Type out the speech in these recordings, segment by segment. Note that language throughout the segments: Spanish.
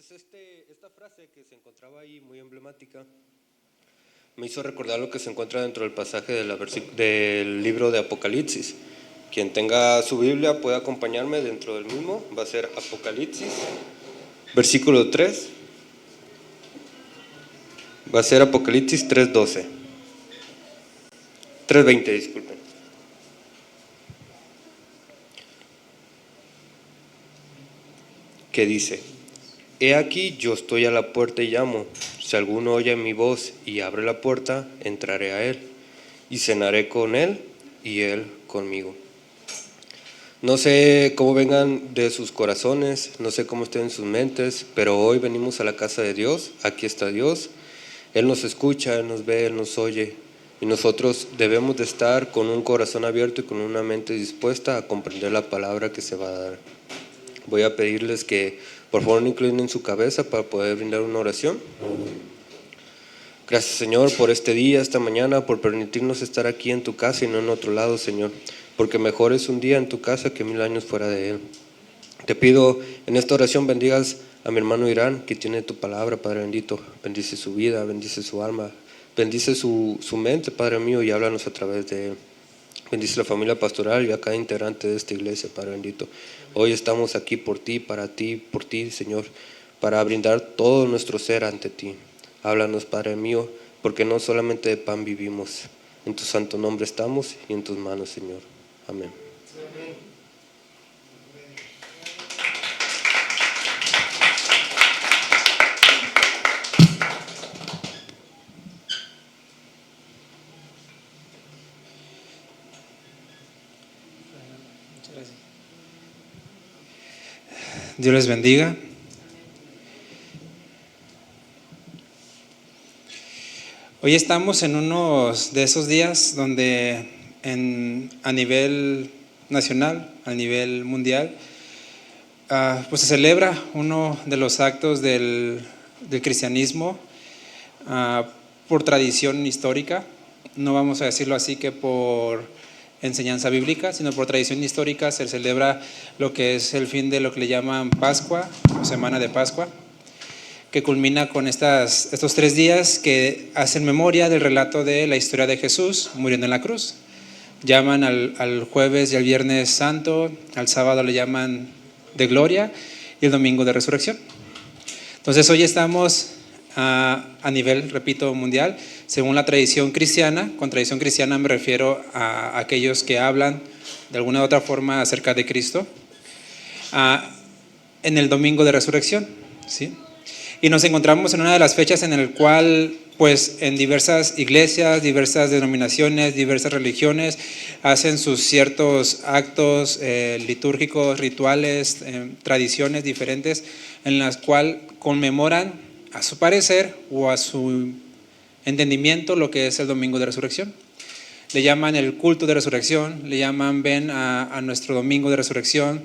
Pues esta frase que se encontraba ahí, muy emblemática, me hizo recordar lo que se encuentra dentro del pasaje del libro de Apocalipsis. Quien tenga su Biblia puede acompañarme dentro del mismo. Va a ser Apocalipsis, versículo 3. Va a ser Apocalipsis 3:12. 3:20, disculpen. Que dice: He aquí, yo estoy a la puerta y llamo. Si alguno oye mi voz y abre la puerta, entraré a él y cenaré con él y él conmigo. No sé cómo vengan de sus corazones, no sé cómo estén en sus mentes, pero hoy venimos a la casa de Dios. Aquí está Dios. Él nos escucha, Él nos ve, Él nos oye, y nosotros debemos de estar con un corazón abierto y con una mente dispuesta a comprender la palabra que se va a dar. Voy a pedirles que por favor inclinen su cabeza para poder brindar una oración. Gracias, Señor, por este día, esta mañana, por permitirnos estar aquí en tu casa y no en otro lado, Señor, porque mejor es un día en tu casa que 1000 años fuera de él. Te pido en esta oración bendigas a mi hermano Irán, que tiene tu palabra, Padre bendito. Bendice su vida, bendice su alma, bendice su mente, Padre mío, y háblanos a través de él. Bendice la familia pastoral y a cada integrante de esta iglesia, Padre bendito. Hoy estamos aquí por ti, Señor, para brindar todo nuestro ser ante ti. Háblanos, Padre mío, porque no solamente de pan vivimos. En tu santo nombre estamos y en tus manos, Señor. Amén. Dios les bendiga. Hoy estamos en uno de esos días donde a nivel nacional, a nivel mundial, pues se celebra uno de los actos del cristianismo por tradición histórica. No vamos a decirlo así que por enseñanza bíblica, sino por tradición histórica se celebra lo que es el fin de lo que le llaman Pascua o Semana de Pascua, que culmina con estos 3 días que hacen memoria del relato de la historia de Jesús muriendo en la cruz. Llaman al jueves y al viernes santo, al sábado le llaman de gloria y el domingo de resurrección. Entonces hoy estamos a nivel, repito, mundial, según la tradición cristiana. Con tradición cristiana me refiero a aquellos que hablan de alguna u otra forma acerca de Cristo, en el domingo de resurrección, ¿sí? Y nos encontramos en una de las fechas en el cual, pues, en diversas iglesias, diversas denominaciones, diversas religiones hacen sus ciertos actos litúrgicos, rituales, tradiciones diferentes en las cuales conmemoran a su parecer o a su entendimiento lo que es el domingo de resurrección. Le llaman el culto de resurrección, le llaman ven a nuestro domingo de resurrección.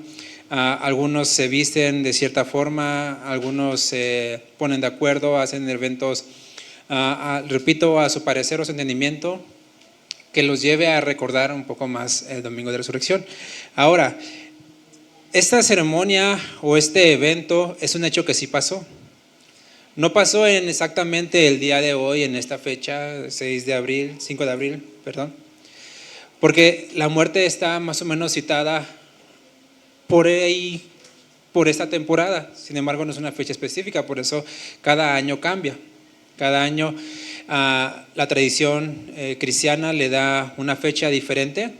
Algunos se visten de cierta forma, algunos se ponen de acuerdo, hacen eventos, repito, a su parecer o su entendimiento, que los lleve a recordar un poco más el domingo de resurrección. Ahora, esta ceremonia o este evento es un hecho que sí pasó. No pasó en exactamente el día de hoy, en esta fecha, 5 de abril, porque la muerte está más o menos citada por ahí, por esta temporada. Sin embargo, no es una fecha específica, por eso cada año cambia. Cada año la tradición cristiana le da una fecha diferente.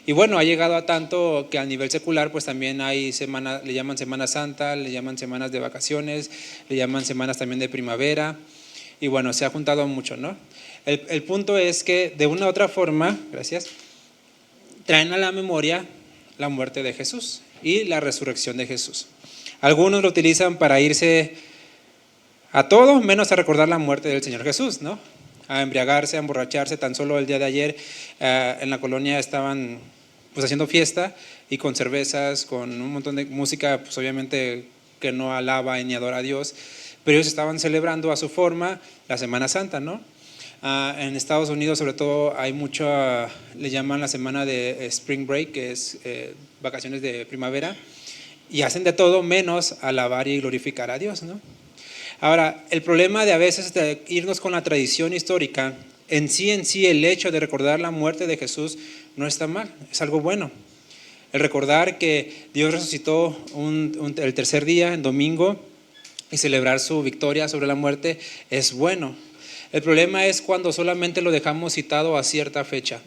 Y bueno, ha llegado a tanto que a nivel secular pues también hay semanas, le llaman Semana Santa, le llaman semanas de vacaciones, le llaman semanas también de primavera. Y bueno, se ha juntado mucho, ¿no? El punto es que de una u otra forma, traen a la memoria la muerte de Jesús y la resurrección de Jesús. Algunos lo utilizan para irse a todo menos a recordar la muerte del Señor Jesús, ¿no? A embriagarse, a emborracharse. Tan solo el día de ayer en la colonia estaban pues haciendo fiesta y con cervezas, con un montón de música, pues obviamente que no alaba ni adora a Dios, pero ellos estaban celebrando a su forma la Semana Santa, ¿no? En Estados Unidos sobre todo hay mucho, le llaman la semana de Spring Break, que es vacaciones de primavera, y hacen de todo menos alabar y glorificar a Dios, ¿no? Ahora, el problema de a veces de irnos con la tradición histórica, en sí el hecho de recordar la muerte de Jesús no está mal, es algo bueno. El recordar que Dios resucitó el tercer día, en domingo, y celebrar su victoria sobre la muerte es bueno. El problema es cuando solamente lo dejamos citado a cierta fecha.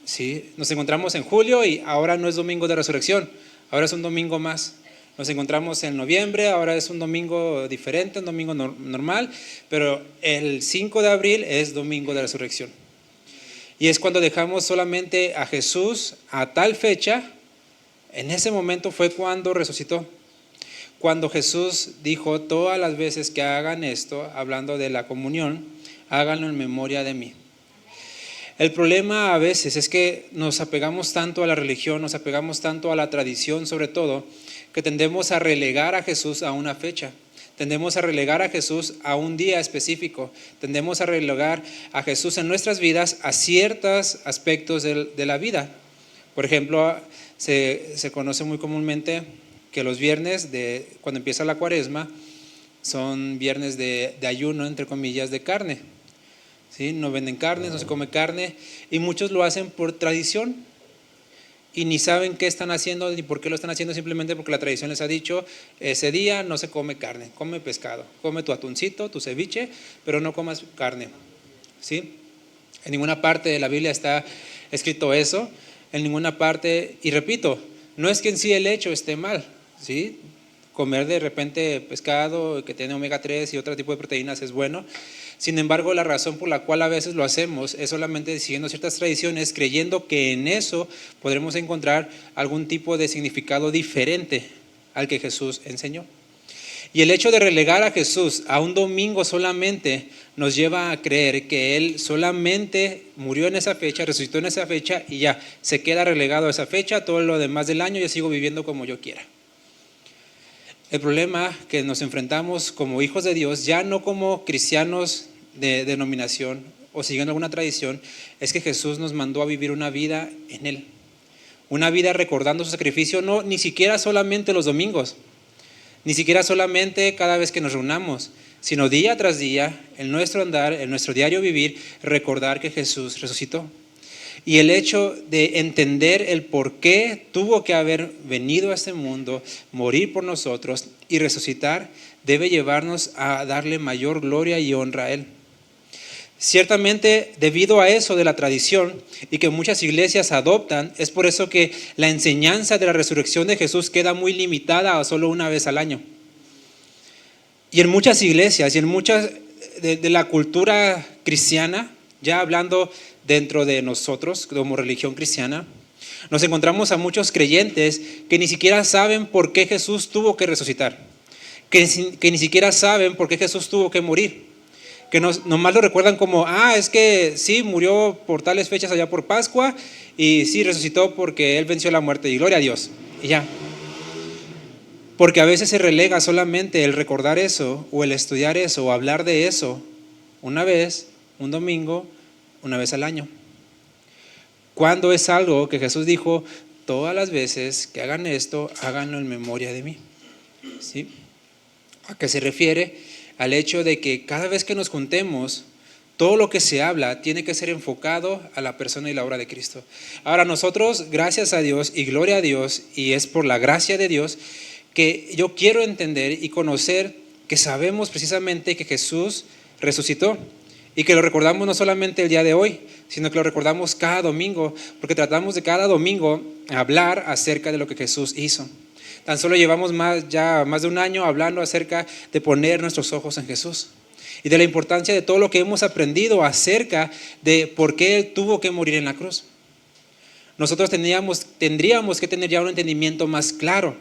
¿Sí? Nos encontramos en julio y ahora no es domingo de resurrección, ahora es un domingo más. Nos encontramos en noviembre, ahora es un domingo diferente, un domingo normal, pero el 5 de abril es domingo de resurrección. Y es cuando dejamos solamente a Jesús a tal fecha, en ese momento fue cuando resucitó. Cuando Jesús dijo, todas las veces que hagan esto, hablando de la comunión, háganlo en memoria de mí. El problema a veces es que nos apegamos tanto a la religión, nos apegamos tanto a la tradición sobre todo, que tendemos a relegar a Jesús a una fecha. Tendemos a relegar a Jesús a un día específico. Tendemos a relegar a Jesús en nuestras vidas a ciertos aspectos de la vida. Por ejemplo, se conoce muy comúnmente que los viernes, cuando empieza la cuaresma, son viernes de ayuno, entre comillas, de carne. ¿Sí? No venden carne, no se come carne, y muchos lo hacen por tradición. Y ni saben qué están haciendo ni por qué lo están haciendo, simplemente porque la tradición les ha dicho, ese día no se come carne, come pescado, come tu atuncito, tu ceviche, pero no comas carne. ¿Sí? En ninguna parte de la Biblia está escrito eso, en ninguna parte, y repito, no es que en sí el hecho esté mal, ¿sí? Comer de repente pescado que tiene omega 3 y otro tipo de proteínas es bueno. Sin embargo, la razón por la cual a veces lo hacemos es solamente siguiendo ciertas tradiciones, creyendo que en eso podremos encontrar algún tipo de significado diferente al que Jesús enseñó. Y el hecho de relegar a Jesús a un domingo solamente nos lleva a creer que Él solamente murió en esa fecha, resucitó en esa fecha y ya, se queda relegado a esa fecha, todo lo demás del año yo sigo viviendo como yo quiera. El problema que nos enfrentamos como hijos de Dios, ya no como cristianos de denominación o siguiendo alguna tradición, es que Jesús nos mandó a vivir una vida en Él. Una vida recordando su sacrificio, no, ni siquiera solamente los domingos, ni siquiera solamente cada vez que nos reunamos, sino día tras día, en nuestro andar, en nuestro diario vivir, recordar que Jesús resucitó. Y el hecho de entender el por qué tuvo que haber venido a este mundo, morir por nosotros y resucitar, debe llevarnos a darle mayor gloria y honra a Él. Ciertamente, debido a eso de la tradición y que muchas iglesias adoptan, es por eso que la enseñanza de la resurrección de Jesús queda muy limitada a solo una vez al año. Y en muchas iglesias y en muchas de la cultura cristiana, ya hablando dentro de nosotros como religión cristiana, nos encontramos a muchos creyentes que ni siquiera saben por qué Jesús tuvo que resucitar, que ni siquiera saben por qué Jesús tuvo que morir, que nomás lo recuerdan como, es que sí, murió por tales fechas allá por Pascua y sí, resucitó porque Él venció la muerte y gloria a Dios, y ya. Porque a veces se relega solamente el recordar eso o el estudiar eso o hablar de eso una vez, un domingo, una vez al año. Cuando es algo que Jesús dijo, todas las veces que hagan esto, háganlo en memoria de mí. ¿Sí? ¿A qué se refiere? Al hecho de que cada vez que nos juntemos, todo lo que se habla tiene que ser enfocado a la persona y la obra de Cristo. Ahora nosotros, gracias a Dios y gloria a Dios, y es por la gracia de Dios, que yo quiero entender y conocer que sabemos precisamente que Jesús resucitó. Y que lo recordamos no solamente el día de hoy, sino que lo recordamos cada domingo, porque tratamos de cada domingo hablar acerca de lo que Jesús hizo. Tan solo llevamos más de un año hablando acerca de poner nuestros ojos en Jesús y de la importancia de todo lo que hemos aprendido acerca de por qué Él tuvo que morir en la cruz. Nosotros tendríamos que tener ya un entendimiento más claro.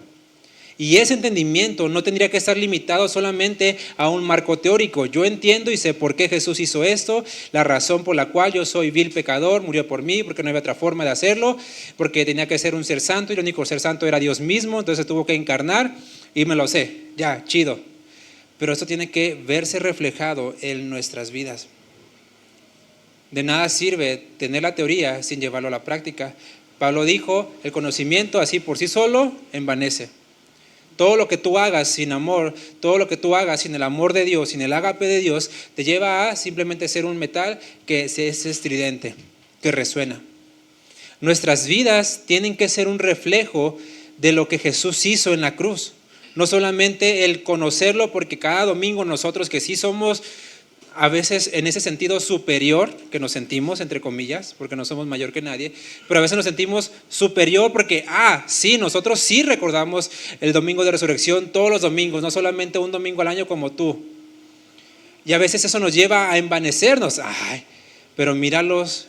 Y ese entendimiento no tendría que estar limitado solamente a un marco teórico. Yo entiendo y sé por qué Jesús hizo esto, la razón por la cual yo soy vil pecador, murió por mí, porque no había otra forma de hacerlo, porque tenía que ser un ser santo y el único ser santo era Dios mismo, entonces tuvo que encarnar y me lo sé, ya, chido. Pero esto tiene que verse reflejado en nuestras vidas. De nada sirve tener la teoría sin llevarlo a la práctica, Pablo dijo, el conocimiento así por sí solo envanece. Todo lo que tú hagas sin amor, todo lo que tú hagas sin el amor de Dios, sin el ágape de Dios, te lleva a simplemente ser un metal que es estridente, que resuena. Nuestras vidas tienen que ser un reflejo de lo que Jesús hizo en la cruz. No solamente el conocerlo, porque cada domingo nosotros que sí somos a veces en ese sentido superior, que nos sentimos, entre comillas, porque no somos mayor que nadie, pero a veces nos sentimos superior porque, sí, nosotros sí recordamos el domingo de resurrección todos los domingos, no solamente un domingo al año como tú. Y a veces eso nos lleva a envanecernos. Pero míralos,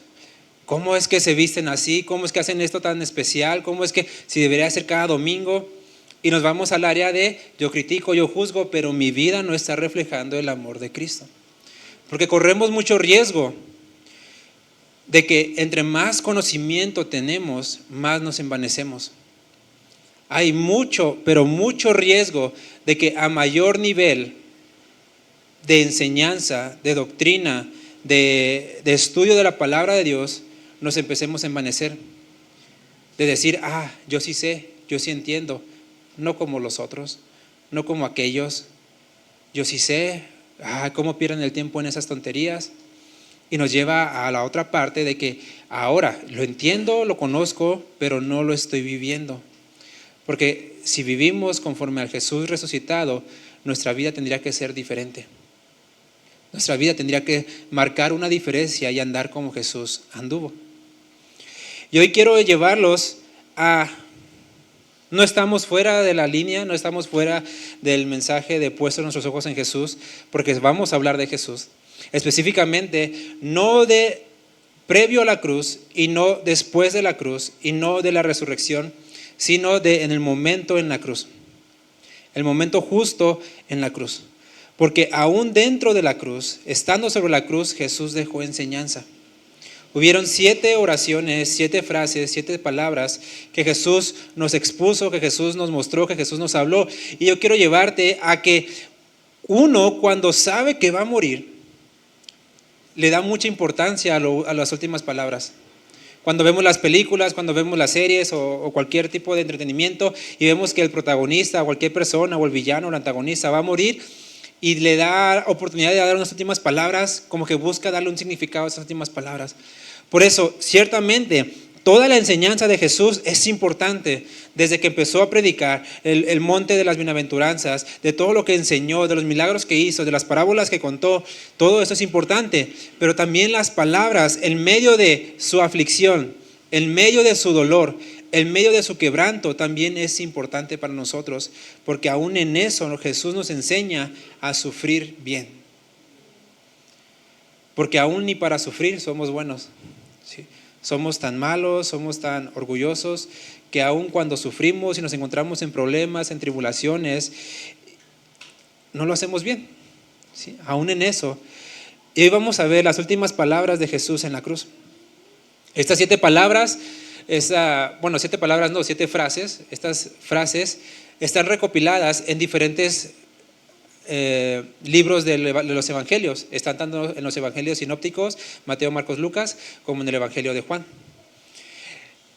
¿cómo es que se visten así? ¿Cómo es que hacen esto tan especial? ¿Cómo es que si debería ser cada domingo? Y nos vamos al área de yo critico, yo juzgo, pero mi vida no está reflejando el amor de Cristo. Porque corremos mucho riesgo de que entre más conocimiento tenemos, más nos envanecemos. Hay mucho, pero mucho riesgo de que a mayor nivel de enseñanza, de doctrina, de estudio de la palabra de Dios, nos empecemos a envanecer. De decir, yo sí sé, yo sí entiendo, no como los otros, no como aquellos. Yo sí sé, cómo pierden el tiempo en esas tonterías. Y nos lleva a la otra parte de que ahora lo entiendo, lo conozco, pero no lo estoy viviendo. Porque si vivimos conforme al Jesús resucitado, nuestra vida tendría que ser diferente. Nuestra vida tendría que marcar una diferencia y andar como Jesús anduvo. Y hoy quiero llevarlos a... No estamos fuera de la línea, no estamos fuera del mensaje de puestos nuestros ojos en Jesús, porque vamos a hablar de Jesús. Específicamente, no de previo a la cruz y no después de la cruz y no de la resurrección, sino de en el momento en la cruz. El momento justo en la cruz. Porque aún dentro de la cruz, estando sobre la cruz, Jesús dejó enseñanza. Hubieron 7 oraciones, 7 frases, 7 palabras que Jesús nos expuso, que Jesús nos mostró, que Jesús nos habló. Y yo quiero llevarte a que uno, cuando sabe que va a morir, le da mucha importancia a las últimas palabras. Cuando vemos las películas, cuando vemos las series o cualquier tipo de entretenimiento y vemos que el protagonista, o cualquier persona, o el villano, o el antagonista va a morir y le da oportunidad de dar unas últimas palabras, como que busca darle un significado a esas últimas palabras. Por eso, ciertamente, toda la enseñanza de Jesús es importante. Desde que empezó a predicar el monte de las bienaventuranzas, de todo lo que enseñó, de los milagros que hizo, de las parábolas que contó, todo eso es importante. Pero también las palabras en medio de su aflicción, en medio de su dolor, en medio de su quebranto, también es importante para nosotros, porque aún en eso Jesús nos enseña a sufrir bien. Porque aún ni para sufrir somos buenos. ¿Sí? Somos tan malos, somos tan orgullosos, que aún cuando sufrimos y nos encontramos en problemas, en tribulaciones, no lo hacemos bien. ¿Sí? Aún en eso. Y hoy vamos a ver las últimas palabras de Jesús en la cruz. Estas 7 palabras, 7 palabras no, 7 frases. Estas frases están recopiladas en diferentes libros de los evangelios. Están tanto en los evangelios sinópticos, Mateo, Marcos, Lucas, como en el evangelio de Juan.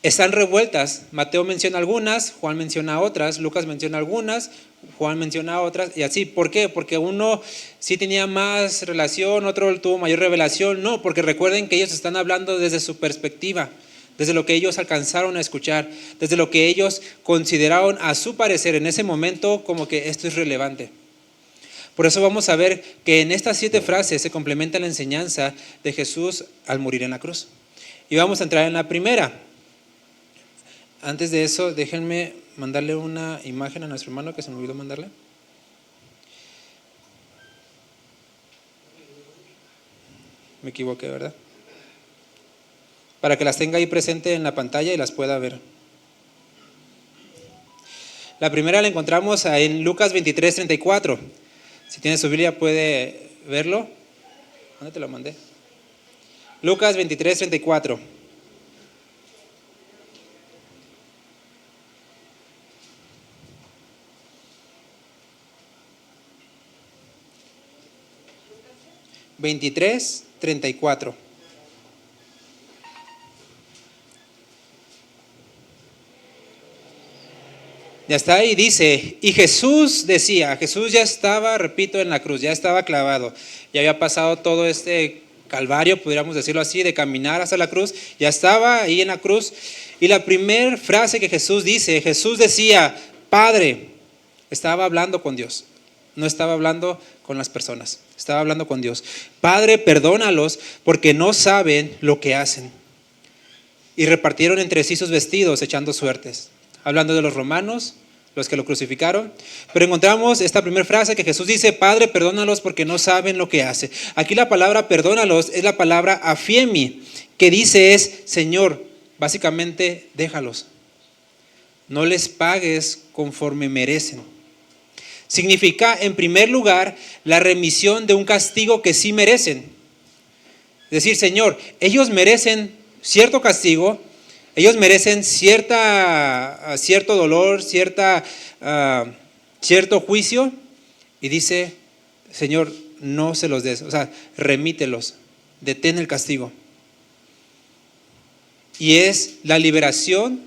Están revueltas. Mateo menciona algunas, Juan menciona otras, Lucas menciona algunas, Juan menciona otras, y así. ¿Por qué? Porque uno sí tenía más relación, otro tuvo mayor revelación. No, porque recuerden que ellos están hablando desde su perspectiva, desde lo que ellos alcanzaron a escuchar, desde lo que ellos consideraron a su parecer en ese momento como que esto es relevante. Por eso vamos a ver que en estas 7 frases se complementa la enseñanza de Jesús al morir en la cruz. Y vamos a entrar en la primera. Antes de eso, déjenme mandarle una imagen a nuestro hermano que se me olvidó mandarle. Me equivoqué, ¿verdad? Para que las tenga ahí presente en la pantalla y las pueda ver. La primera la encontramos en Lucas 23:34. Si tiene su Biblia puede verlo. ¿Dónde te lo mandé? Lucas 23:34. Ya está ahí, dice, y Jesús decía, Jesús ya estaba, repito, en la cruz, ya estaba clavado, ya había pasado todo este calvario, pudiéramos decirlo así, de caminar hasta la cruz, ya estaba ahí en la cruz. Y la primera frase que Jesús dice, Jesús decía, Padre, estaba hablando con Dios, no estaba hablando con las personas, estaba hablando con Dios. Padre, perdónalos porque no saben lo que hacen. Y repartieron entre sí sus vestidos, echando suertes. Hablando de los romanos, los que lo crucificaron. Pero encontramos esta primera frase que Jesús dice, Padre, perdónalos porque no saben lo que hacen. Aquí la palabra perdónalos es la palabra afiemi, que dice es, Señor, básicamente déjalos. No les pagues conforme merecen. Significa, en primer lugar, la remisión de un castigo que sí merecen. Es decir, Señor, ellos merecen cierto castigo, ellos merecen cierto dolor, cierto juicio, y dice, Señor, no se los des, o sea, remítelos, detén el castigo. Y es la liberación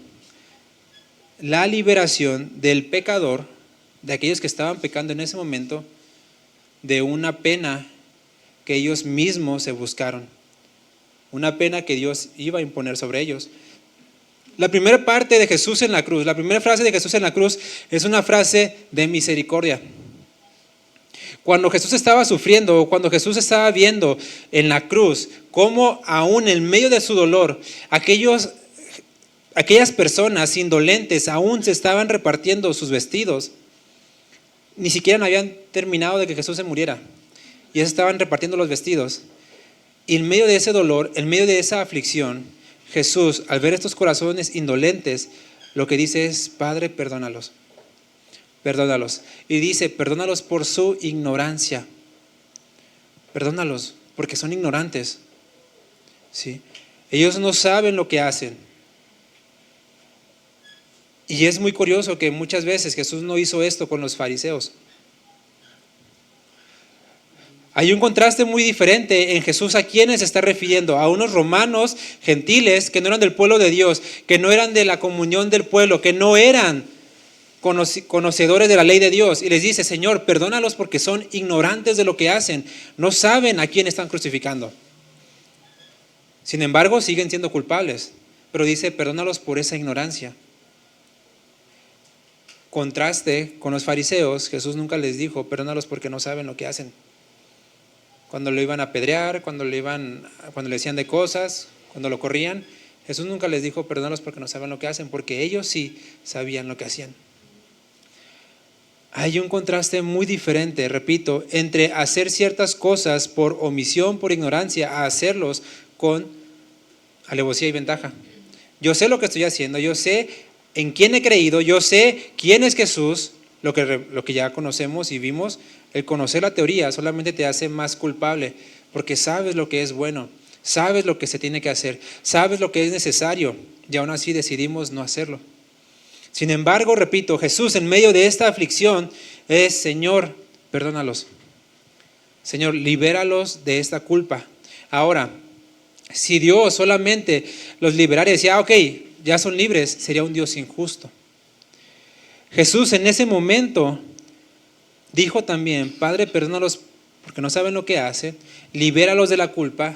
del pecador, de aquellos que estaban pecando en ese momento, de una pena que ellos mismos se buscaron, una pena que Dios iba a imponer sobre ellos. La primera parte de Jesús en la cruz, la primera frase de Jesús en la cruz es una frase de misericordia. Cuando Jesús estaba sufriendo, cuando Jesús estaba viendo en la cruz cómo aún en medio de su dolor, aquellas personas indolentes aún se estaban repartiendo sus vestidos, ni siquiera habían terminado de que Jesús se muriera, y ya se estaban repartiendo los vestidos. Y en medio de ese dolor, en medio de esa aflicción, Jesús, al ver estos corazones indolentes, lo que dice es, Padre, perdónalos. Perdónalos. Y dice, perdónalos por su ignorancia. Perdónalos, porque son ignorantes. ¿Sí? Ellos no saben lo que hacen. Y es muy curioso que muchas veces Jesús no hizo esto con los fariseos. Hay un contraste muy diferente en Jesús. ¿A quiénes se está refiriendo? A unos romanos gentiles que no eran del pueblo de Dios, que no eran de la comunión del pueblo, que no eran conocedores de la ley de Dios. Y les dice, Señor, perdónalos porque son ignorantes de lo que hacen. No saben a quién están crucificando. Sin embargo, siguen siendo culpables. Pero dice, perdónalos por esa ignorancia. Contraste con los fariseos, Jesús nunca les dijo, perdónalos porque no saben lo que hacen. Cuando lo iban a apedrear, cuando le decían de cosas, cuando lo corrían, Jesús nunca les dijo, perdónalos porque no saben lo que hacen, porque ellos sí sabían lo que hacían. Hay un contraste muy diferente, repito, entre hacer ciertas cosas por omisión, por ignorancia, a hacerlos con alevosía y ventaja. Yo sé lo que estoy haciendo, yo sé en quién he creído, yo sé quién es Jesús, lo que ya conocemos y vimos. El conocer la teoría solamente te hace más culpable, porque sabes lo que es bueno, sabes lo que se tiene que hacer, sabes lo que es necesario, y aún así decidimos no hacerlo. Sin embargo, repito, Jesús en medio de esta aflicción es, Señor, perdónalos. Señor, libéralos de esta culpa. Ahora, si Dios solamente los liberara y decía, ok, ya son libres, sería un Dios injusto. Jesús en ese momento dijo también, Padre, perdónalos porque no saben lo que hacen, libéralos de la culpa,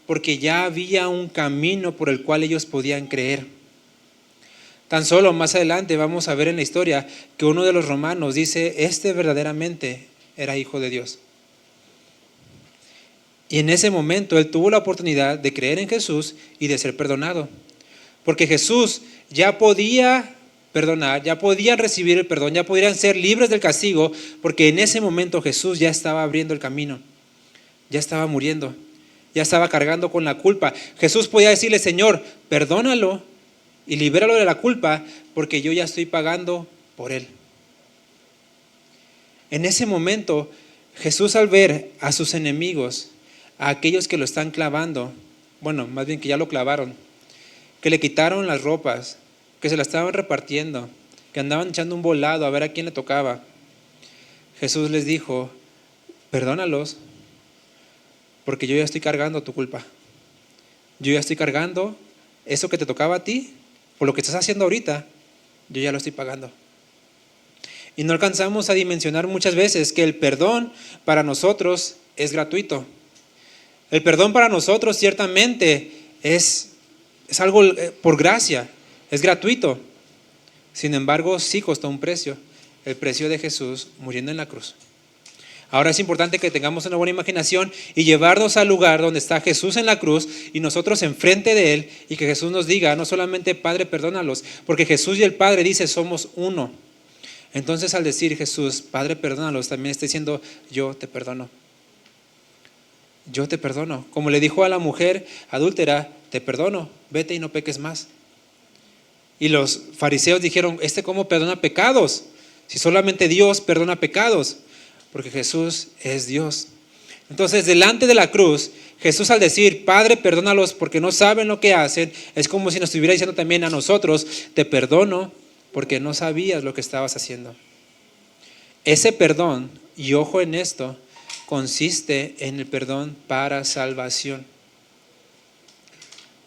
porque ya había un camino por el cual ellos podían creer. Tan solo más adelante vamos a ver en la historia que uno de los romanos dice, este verdaderamente era hijo de Dios. Y en ese momento él tuvo la oportunidad de creer en Jesús y de ser perdonado. Porque Jesús ya podía perdonar, ya podían recibir el perdón, ya podían ser libres del castigo, porque en ese momento Jesús ya estaba abriendo el camino, ya estaba muriendo, ya estaba cargando con la culpa. Jesús podía decirle, Señor, perdónalo y libéralo de la culpa, porque yo ya estoy pagando por él. En ese momento, Jesús, al ver a sus enemigos, a aquellos que lo están clavando, bueno, más bien que ya lo clavaron, que le quitaron las ropas, que se la estaban repartiendo, que andaban echando un volado a ver a quién le tocaba, Jesús les dijo, perdónalos, porque yo ya estoy cargando tu culpa. Yo ya estoy cargando eso que te tocaba a ti, por lo que estás haciendo ahorita, yo ya lo estoy pagando. Y no alcanzamos a dimensionar muchas veces que el perdón para nosotros es gratuito. El perdón para nosotros ciertamente es algo por gracia, es gratuito. Sin embargo, sí costó un precio, el precio de Jesús muriendo en la cruz. Ahora es importante que tengamos una buena imaginación y llevarnos al lugar donde está Jesús en la cruz y nosotros enfrente de Él, y que Jesús nos diga, no solamente Padre, perdónalos, porque Jesús y el Padre dice somos uno. Entonces al decir Jesús, Padre, perdónalos, también está diciendo yo te perdono. Yo te perdono. Como le dijo a la mujer adúltera, te perdono, vete y no peques más. Y los fariseos dijeron, ¿cómo perdona pecados? Si solamente Dios perdona pecados, porque Jesús es Dios. Entonces, delante de la cruz, Jesús al decir, Padre, perdónalos porque no saben lo que hacen, es como si nos estuviera diciendo también a nosotros, te perdono porque no sabías lo que estabas haciendo. Ese perdón, y ojo en esto, consiste en el perdón para salvación.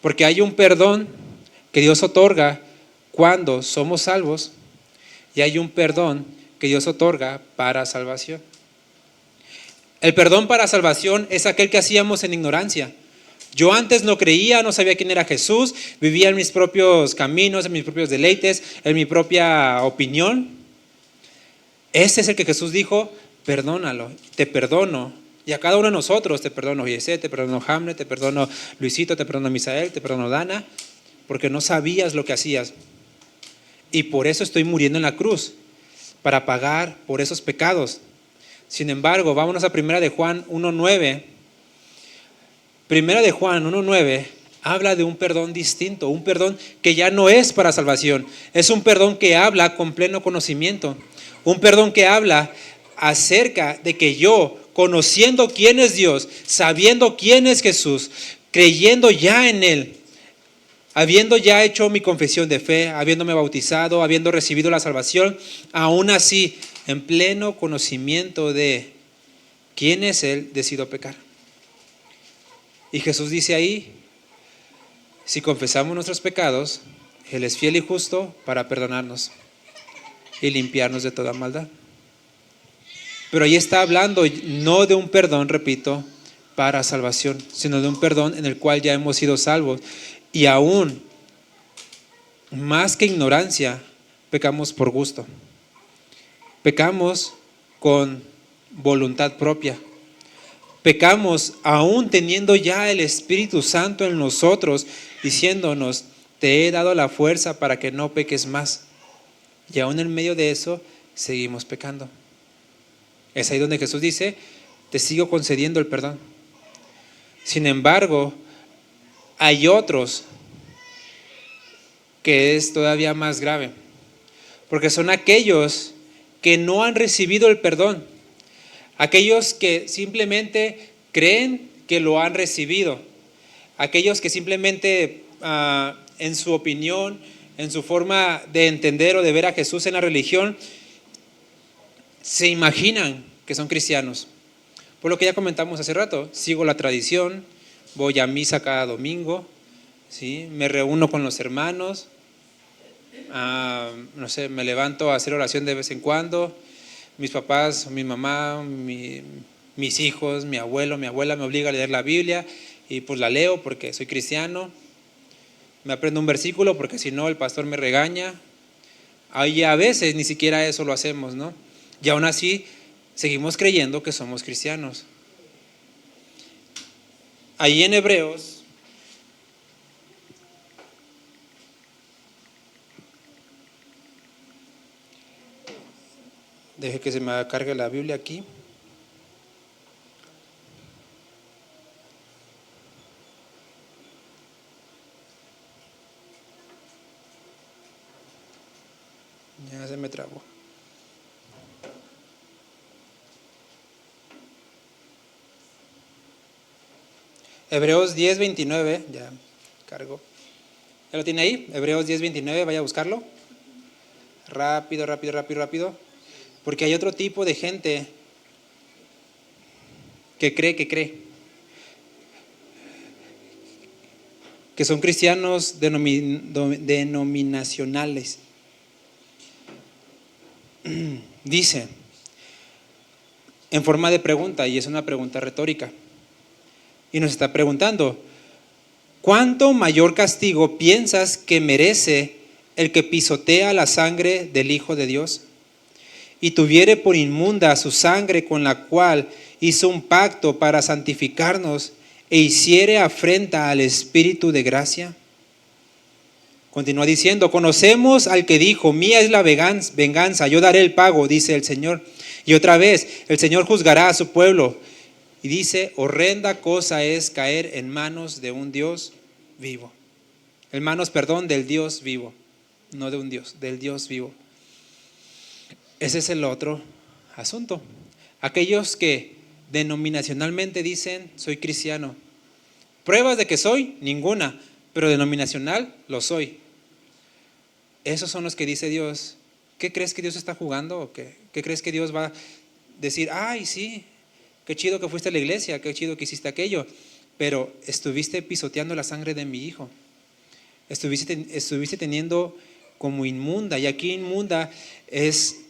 Porque hay un perdón que Dios otorga cuando somos salvos y hay un perdón que Dios otorga para salvación. El perdón para salvación es aquel que hacíamos en ignorancia. Yo antes no creía, no sabía quién era Jesús, vivía en mis propios caminos, en mis propios deleites, en mi propia opinión. Ese es el que Jesús dijo, perdónalo, te perdono. Y a cada uno de nosotros te perdono, Jesse, te perdono Hamlet, te perdono Luisito, te perdono Misael, te perdono Dana, porque no sabías lo que hacías. Y por eso estoy muriendo en la cruz, para pagar por esos pecados. Sin embargo, vámonos a 1 de Juan 1:9. 1 de Juan 1:9 habla de un perdón distinto, un perdón que ya no es para salvación. Es un perdón que habla con pleno conocimiento. Un perdón que habla acerca de que yo, conociendo quién es Dios, sabiendo quién es Jesús, creyendo ya en Él, habiendo ya hecho mi confesión de fe, habiéndome bautizado, habiendo recibido la salvación, aún así, en pleno conocimiento de quién es Él, decido pecar. Y Jesús dice ahí, si confesamos nuestros pecados, Él es fiel y justo para perdonarnos y limpiarnos de toda maldad. Pero ahí está hablando no de un perdón, repito, para salvación, sino de un perdón en el cual ya hemos sido salvos. Y aún, más que ignorancia, pecamos por gusto. Pecamos con voluntad propia. Pecamos aún teniendo ya el Espíritu Santo en nosotros, diciéndonos, te he dado la fuerza para que no peques más. Y aún en medio de eso, seguimos pecando. Es ahí donde Jesús dice, te sigo concediendo el perdón. Sin embargo, hay otros que es todavía más grave, porque son aquellos que no han recibido el perdón, aquellos que simplemente creen que lo han recibido, aquellos que simplemente en su opinión, en su forma de entender o de ver a Jesús en la religión, se imaginan que son cristianos. Por lo que ya comentamos hace rato, sigo la tradición, voy a misa cada domingo, ¿sí? Me reúno con los hermanos, no sé, me levanto a hacer oración de vez en cuando. Mis papás, mi mamá, mis hijos, mi abuelo, mi abuela me obliga a leer la Biblia y pues la leo porque soy cristiano. Me aprendo un versículo porque si no el pastor me regaña. Ahí a veces ni siquiera eso lo hacemos, ¿no? Y aún así seguimos creyendo que somos cristianos. Ahí en Hebreos, deje que se me cargue la Biblia aquí. Ya se me trabó. Hebreos 10:29, ya cargo. ¿Ya lo tiene ahí? Hebreos 10:29, vaya a buscarlo. Rápido. Porque hay otro tipo de gente que cree, que son cristianos denominacionales. dice, en forma de pregunta, y es una pregunta retórica, y nos está preguntando, ¿cuánto mayor castigo piensas que merece el que pisotea la sangre del Hijo de Dios y tuviere por inmunda su sangre con la cual hizo un pacto para santificarnos e hiciere afrenta al Espíritu de gracia? Continúa diciendo, conocemos al que dijo, mía es la venganza, yo daré el pago, dice el Señor. Y otra vez, el Señor juzgará a su pueblo. Y dice, horrenda cosa es caer en manos de un Dios vivo. En manos, perdón, del Dios vivo. No de un Dios, del Dios vivo. Ese es el otro asunto. Aquellos que denominacionalmente dicen, soy cristiano. Pruebas de que soy, ninguna, pero denominacional lo soy. Esos son los que dice Dios. ¿Qué crees que Dios está jugando? ¿O qué crees que Dios va a decir? Ay, sí, qué chido que fuiste a la iglesia, qué chido que hiciste aquello, pero estuviste pisoteando la sangre de mi hijo. Estuviste teniendo como inmunda, y aquí inmunda es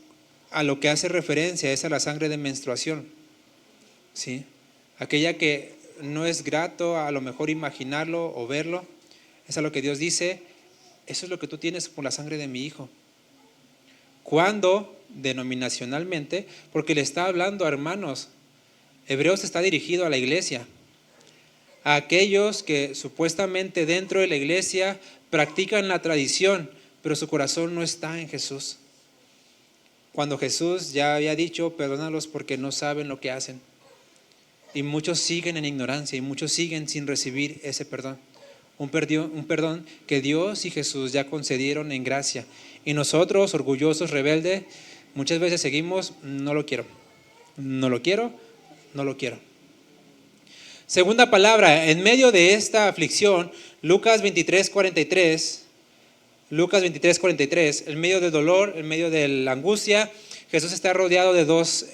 a lo que hace referencia, es a la sangre de menstruación, ¿sí? Aquella que no es grato a lo mejor imaginarlo o verlo, es a lo que Dios dice, eso es lo que tú tienes por la sangre de mi hijo. Cuando denominacionalmente, porque le está hablando a hermanos, Hebreos está dirigido a la iglesia, a aquellos que supuestamente dentro de la iglesia practican la tradición, pero su corazón no está en Jesús. Cuando Jesús ya había dicho, perdónalos porque no saben lo que hacen. Y muchos siguen en ignorancia y muchos siguen sin recibir ese perdón. Un perdón que Dios y Jesús ya concedieron en gracia. Y nosotros, orgullosos, rebeldes, muchas veces seguimos, no lo quiero, no lo quiero, no lo quiero. Segunda palabra, en medio de esta aflicción, Lucas 23:43, en medio del dolor, en medio de la angustia, Jesús está rodeado de dos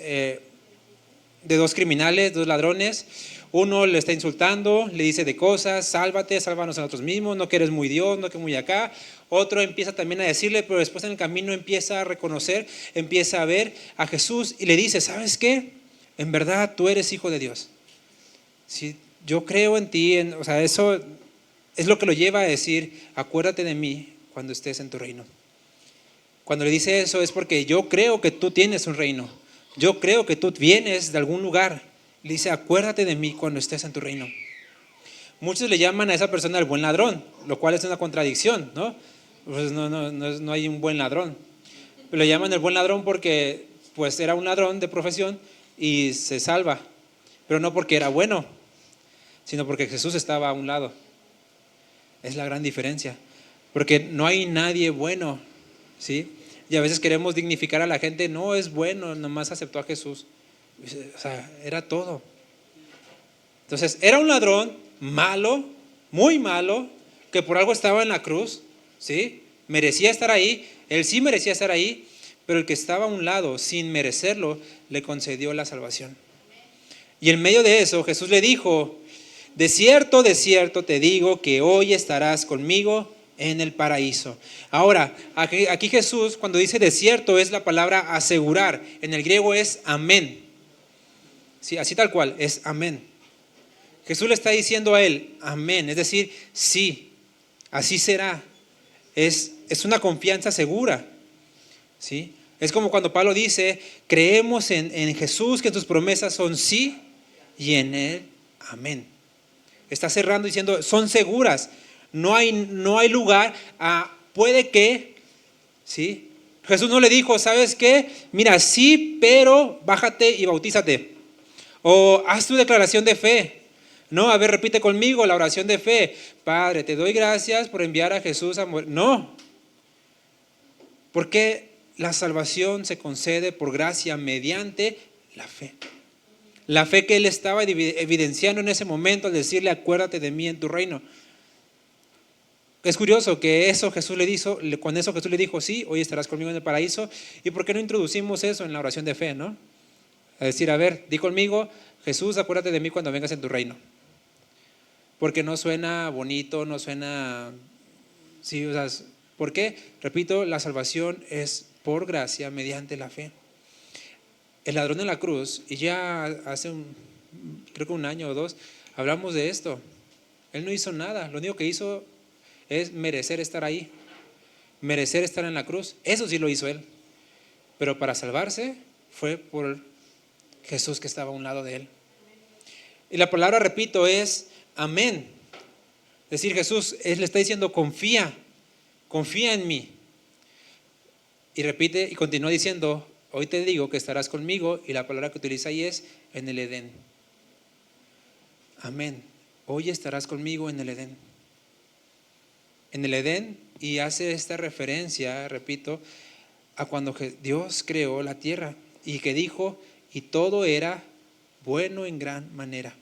criminales, dos ladrones. Uno le está insultando, le dice de cosas, sálvate, sálvanos a nosotros mismos, no que eres muy Dios, no que muy acá. Otro empieza también a decirle, pero después en el camino empieza a reconocer, empieza a ver a Jesús y le dice, ¿sabes qué? En verdad tú eres hijo de Dios. Si yo creo en ti, o sea, eso es lo que lo lleva a decir, acuérdate de mí cuando estés en tu reino. Cuando le dice eso es porque yo creo que tú tienes un reino. Yo creo que tú vienes de algún lugar. Le dice, acuérdate de mí cuando estés en tu reino. Muchos le llaman a esa persona el buen ladrón, lo cual es una contradicción, ¿no? Pues no hay un buen ladrón. Pero le llaman el buen ladrón porque pues era un ladrón de profesión y se salva. Pero no porque era bueno, sino porque Jesús estaba a un lado. Es la gran diferencia. Porque no hay nadie bueno, ¿sí? Y a veces queremos dignificar a la gente, no es bueno, nomás aceptó a Jesús. O sea, era todo. Entonces, era un ladrón malo, muy malo, que por algo estaba en la cruz, ¿sí? Merecía estar ahí, él sí merecía estar ahí, pero el que estaba a un lado, sin merecerlo, le concedió la salvación. Y en medio de eso, Jesús le dijo, de cierto te digo que hoy estarás conmigo en el paraíso. Ahora, aquí Jesús, cuando dice de cierto, es la palabra asegurar. En el griego es amén. Sí, así tal cual, es amén. Jesús le está diciendo a él, amén, es decir, sí, así será. Es una confianza segura, ¿sí? Es como cuando Pablo dice, creemos en Jesús, que tus promesas son sí, y en él, amén. Está cerrando diciendo, son seguras, no hay lugar a puede que, ¿sí? Jesús no le dijo, ¿sabes qué? Mira, sí, pero bájate y bautízate. O haz tu declaración de fe. No, a ver, repite conmigo la oración de fe. Padre, te doy gracias por enviar a Jesús a morir. No. Porque la salvación se concede por gracia mediante la fe. La fe que él estaba evidenciando en ese momento al decirle, acuérdate de mí en tu reino. Es curioso que eso Jesús le dijo, con eso Jesús le dijo, sí, hoy estarás conmigo en el paraíso. ¿Y por qué no introducimos eso en la oración de fe, no? A decir, a ver, di conmigo, Jesús, acuérdate de mí cuando vengas en tu reino. Porque no suena bonito, no suena, sí, o sea, ¿por qué? Repito, la salvación es por gracia mediante la fe. el ladrón en la cruz, y ya hace creo que un año o dos, hablamos de esto. Él no hizo nada, lo único que hizo es merecer estar ahí, merecer estar en la cruz. Eso sí lo hizo él, pero para salvarse fue por Jesús que estaba a un lado de él. Y la palabra, repito, es amén. Es decir, Jesús, él le está diciendo, confía en mí. Y repite y continúa diciendo, hoy te digo que estarás conmigo, y la palabra que utiliza ahí es en el Edén. Amén. Hoy estarás conmigo en el Edén. En el Edén, y hace esta referencia, repito, a cuando Dios creó la tierra y que dijo, y todo era bueno en gran manera.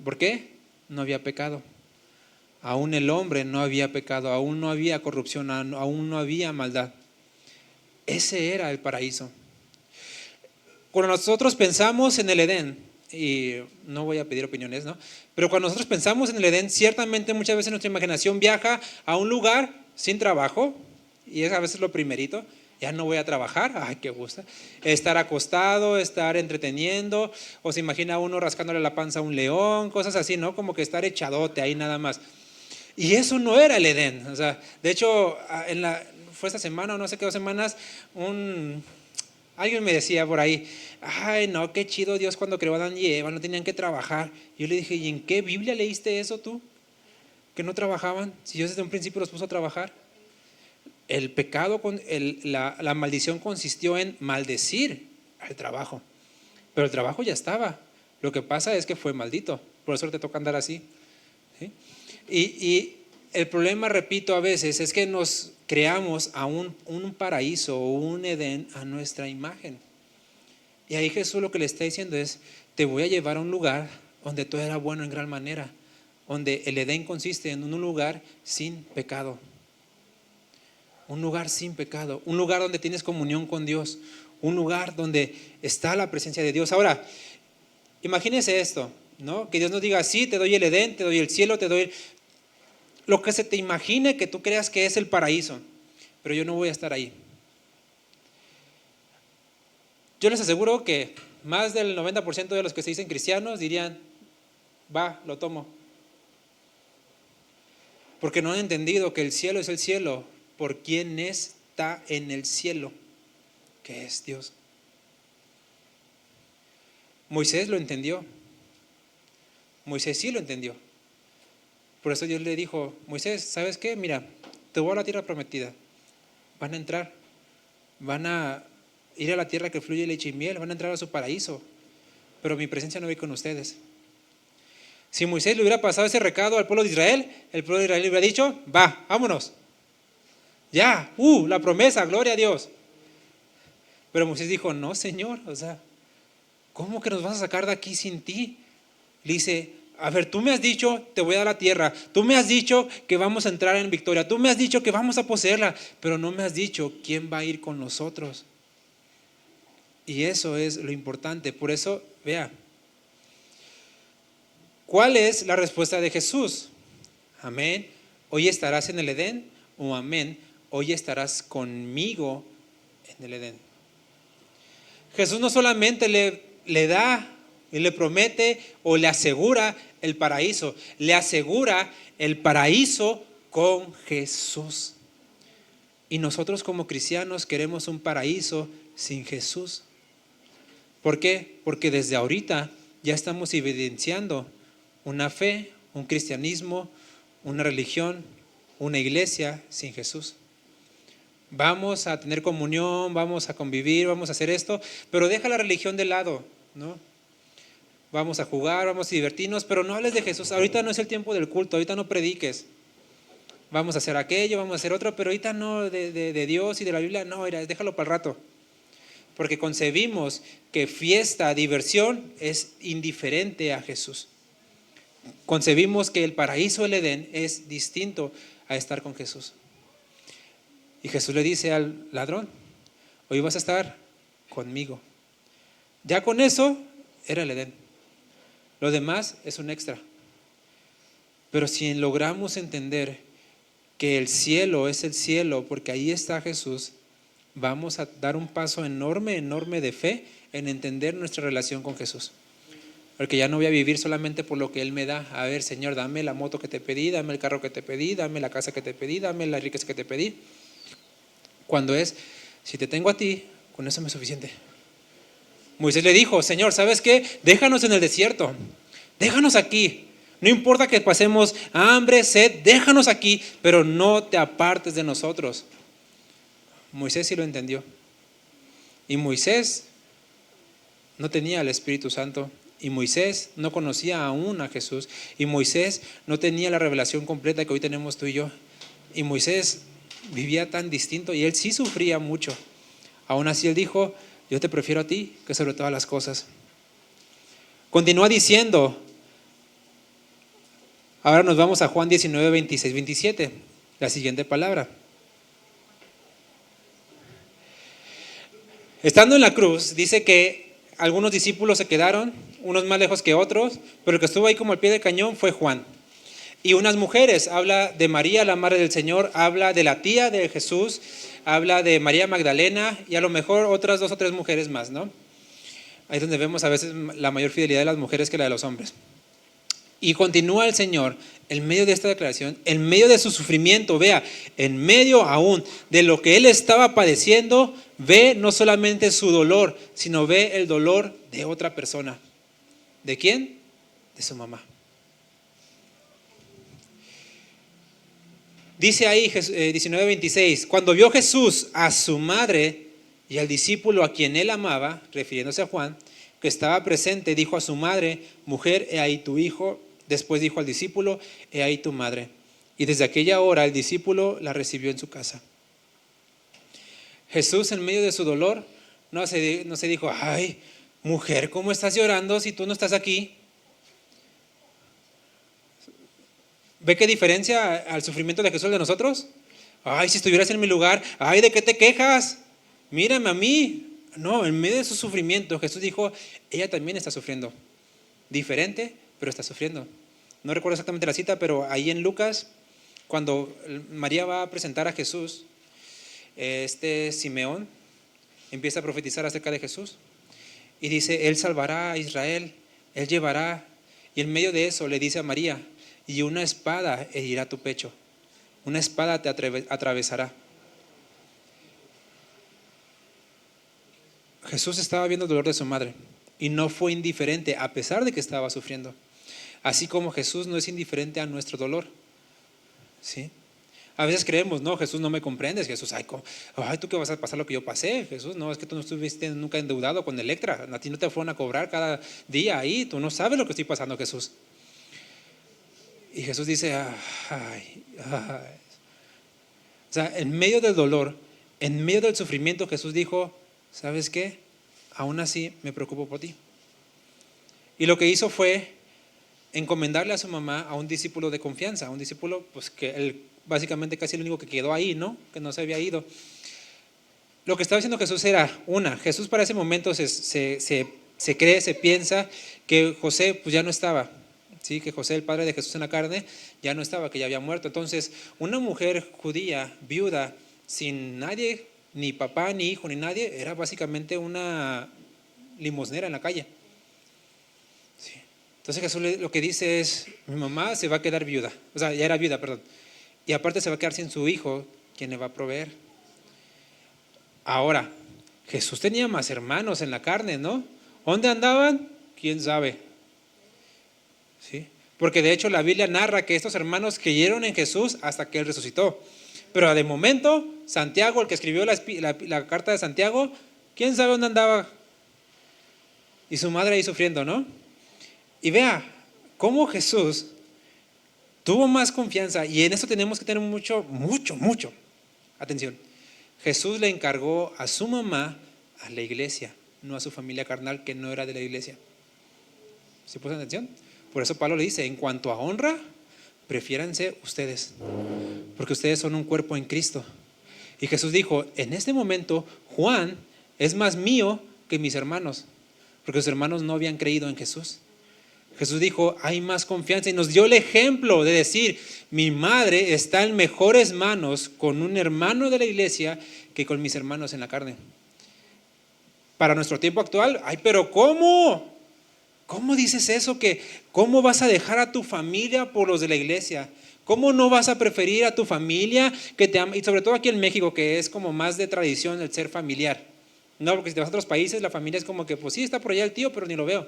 ¿Por qué? No había pecado. Aún el hombre no había pecado, aún no había corrupción, aún no había maldad. Ese era el paraíso. Cuando nosotros pensamos en el Edén, y no voy a pedir opiniones, ¿no? Pero cuando nosotros pensamos en el Edén, ciertamente muchas veces nuestra imaginación viaja a un lugar sin trabajo, y es a veces lo primerito. Ya no voy a trabajar, ay, qué gusto. Estar acostado, estar entreteniendo, o se imagina uno rascándole la panza a un león, cosas así, ¿no? Como que estar echadote ahí nada más. Y eso no era el Edén. O sea, de hecho, fue esta semana o no sé qué 2 semanas, alguien me decía por ahí, ay, no, qué chido Dios cuando creó a Adán y Eva, no tenían que trabajar. Yo le dije, ¿y en qué Biblia leíste eso tú? Que no trabajaban, si Dios desde un principio los puso a trabajar. El pecado, la maldición consistió en maldecir al trabajo, pero el trabajo ya estaba. Lo que pasa es que fue maldito, por eso te toca andar así, ¿sí? Y el problema, repito, a veces es que nos creamos a un paraíso o un Edén a nuestra imagen. Y ahí Jesús lo que le está diciendo es, te voy a llevar a un lugar donde todo era bueno en gran manera, donde el Edén consiste en un lugar sin pecado. Un lugar sin pecado, un lugar donde tienes comunión con Dios, un lugar donde está la presencia de Dios. Ahora, imagínese esto, ¿no? Que Dios nos diga, sí, te doy el Edén, te doy el cielo, te doy lo que se te imagine que tú creas que es el paraíso, pero yo no voy a estar ahí. Yo les aseguro que más del 90% de los que se dicen cristianos dirían, va, lo tomo. Porque no han entendido que el cielo es el cielo por quien está en el cielo, que es Dios. Moisés lo entendió. Moisés sí lo entendió. Por eso Dios le dijo, Moisés, ¿sabes qué? Mira, te voy a la tierra prometida. Van a entrar, van a ir a la tierra que fluye leche y miel, van a entrar a su paraíso, pero mi presencia no va con ustedes. Si Moisés le hubiera pasado ese recado al pueblo de Israel, el pueblo de Israel le hubiera dicho, va, vámonos. Ya, la promesa, gloria a Dios. Pero Moisés dijo, no, Señor, o sea, ¿cómo que nos vas a sacar de aquí sin ti? Le dice, a ver, tú me has dicho, te voy a dar la tierra, tú me has dicho que vamos a entrar en victoria, tú me has dicho que vamos a poseerla, pero no me has dicho quién va a ir con nosotros. Y eso es lo importante. Por eso, vea, ¿cuál es la respuesta de Jesús? Amén, hoy estarás en el Edén, o amén, hoy estarás conmigo en el Edén. Jesús no solamente le da y le promete o le asegura el paraíso, le asegura el paraíso con Jesús. Y nosotros como cristianos queremos un paraíso sin Jesús. ¿Por qué? Porque desde ahorita ya estamos evidenciando una fe, un cristianismo, una religión, una iglesia sin Jesús. Vamos a tener comunión, vamos a convivir, vamos a hacer esto, pero deja la religión de lado, ¿no? Vamos a jugar, vamos a divertirnos, pero no hables de Jesús. Ahorita no es el tiempo del culto, ahorita no prediques. Vamos a hacer aquello, vamos a hacer otro, pero ahorita no, de Dios y de la Biblia, no, déjalo para el rato. Porque concebimos que fiesta, diversión es indiferente a Jesús. Concebimos que el paraíso del Edén es distinto a estar con Jesús. Y Jesús le dice al ladrón, hoy vas a estar conmigo. Ya con eso era el Edén. Lo demás es un extra. Pero si logramos entender que el cielo es el cielo porque ahí está Jesús, vamos a dar un paso enorme, enorme de fe en entender nuestra relación con Jesús. Porque ya no voy a vivir solamente por lo que Él me da. A ver, Señor, dame la moto que te pedí, dame el carro que te pedí, dame la casa que te pedí, dame la riqueza que te pedí. Cuando es, si te tengo a ti, con eso me es suficiente. Moisés le dijo, Señor, ¿sabes qué? Déjanos en el desierto, déjanos aquí. No importa que pasemos hambre, sed, déjanos aquí, pero no te apartes de nosotros. Moisés sí lo entendió. Y Moisés no tenía el Espíritu Santo. Y Moisés no conocía aún a Jesús. Y Moisés no tenía la revelación completa que hoy tenemos tú y yo. Y Moisés vivía tan distinto y él sí sufría mucho. Aún así él dijo, yo te prefiero a ti que sobre todas las cosas. Continúa diciendo, ahora nos vamos a Juan 19, 26, 27, la siguiente palabra. Estando en la cruz, dice que algunos discípulos se quedaron, unos más lejos que otros, pero el que estuvo ahí como al pie del cañón fue Juan. Y unas mujeres, habla de María, la madre del Señor, habla de la tía de Jesús, habla de María Magdalena y a lo mejor otras 2 o 3 mujeres más, ¿no? Ahí es donde vemos a veces la mayor fidelidad de las mujeres que la de los hombres. Y continúa el Señor en medio de esta declaración, en medio de su sufrimiento, vea, en medio aún de lo que Él estaba padeciendo, ve no solamente su dolor, sino ve el dolor de otra persona. ¿De quién? De su mamá. Dice ahí 19:26, cuando vio Jesús a su madre y al discípulo a quien Él amaba, refiriéndose a Juan, que estaba presente, dijo a su madre, mujer, he ahí tu hijo. Después dijo al discípulo, he ahí tu madre. Y desde aquella hora el discípulo la recibió en su casa. Jesús en medio de su dolor no se dijo, ay, mujer, ¿cómo estás llorando si tú no estás aquí? ¿Ve qué diferencia al sufrimiento de Jesús de nosotros? Ay, si estuvieras en mi lugar, ay, ¿de qué te quejas? Mírame a mí. No, en medio de su sufrimiento Jesús dijo, ella también está sufriendo. Diferente, pero está sufriendo. No recuerdo exactamente la cita, pero ahí en Lucas, cuando María va a presentar a Jesús, Simeón empieza a profetizar acerca de Jesús y dice, Él salvará a Israel, Él llevará, y en medio de eso le dice a María, y una espada herirá tu pecho, una espada te atravesará. Jesús estaba viendo el dolor de su madre y no fue indiferente a pesar de que estaba sufriendo. Así como Jesús no es indiferente a nuestro dolor. ¿Sí? A veces creemos, no, Jesús no me comprendes, Jesús, ay, tú que vas a pasar lo que yo pasé, Jesús, no, es que tú no estuviste nunca endeudado con Electra, a ti no te fueron a cobrar cada día ahí, tú no sabes lo que estoy pasando, Jesús. Y Jesús dice, ay. O sea, en medio del dolor, en medio del sufrimiento, Jesús dijo, ¿sabes qué? Aún así me preocupo por ti. Y lo que hizo fue encomendarle a su mamá a un discípulo de confianza, a un discípulo pues que él básicamente casi el único que quedó ahí, ¿no? Que no se había ido. Lo que estaba diciendo Jesús era, Jesús para ese momento se cree, se piensa que José pues ya no estaba, ¿sí? Que José, el padre de Jesús en la carne, ya no estaba, que ya había muerto. Entonces, una mujer judía, viuda, sin nadie, ni papá, ni hijo, ni nadie, era básicamente una limosnera en la calle. Sí. Entonces Jesús lo que dice es, mi mamá se va a quedar viuda, o sea, ya era viuda, perdón. Y aparte se va a quedar sin su hijo, quien le va a proveer. Ahora, Jesús tenía más hermanos en la carne, ¿no? ¿Dónde andaban? ¿Quién sabe? ¿Sí? Porque de hecho la Biblia narra que estos hermanos creyeron en Jesús hasta que Él resucitó. Pero de momento, Santiago, el que escribió la carta de Santiago, ¿quién sabe dónde andaba? Y su madre ahí sufriendo, ¿no? Y vea cómo Jesús tuvo más confianza, y en eso tenemos que tener mucho atención. Jesús le encargó a su mamá a la iglesia, no a su familia carnal que no era de la iglesia. ¿Sí puso atención? Por eso Pablo le dice, en cuanto a honra, prefiéranse ustedes, porque ustedes son un cuerpo en Cristo. Y Jesús dijo, en este momento Juan es más mío que mis hermanos, porque sus hermanos no habían creído en Jesús. Jesús dijo, hay más confianza y nos dio el ejemplo de decir, mi madre está en mejores manos con un hermano de la iglesia que con mis hermanos en la carne. Para nuestro tiempo actual, ay, pero ¿cómo? ¿Cómo dices eso? ¿Cómo vas a dejar a tu familia por los de la iglesia? ¿Cómo no vas a preferir a tu familia que te ama? Y sobre todo aquí en México, que es como más de tradición el ser familiar. No, porque si te vas a otros países, la familia es como que, pues sí, está por allá el tío, pero ni lo veo.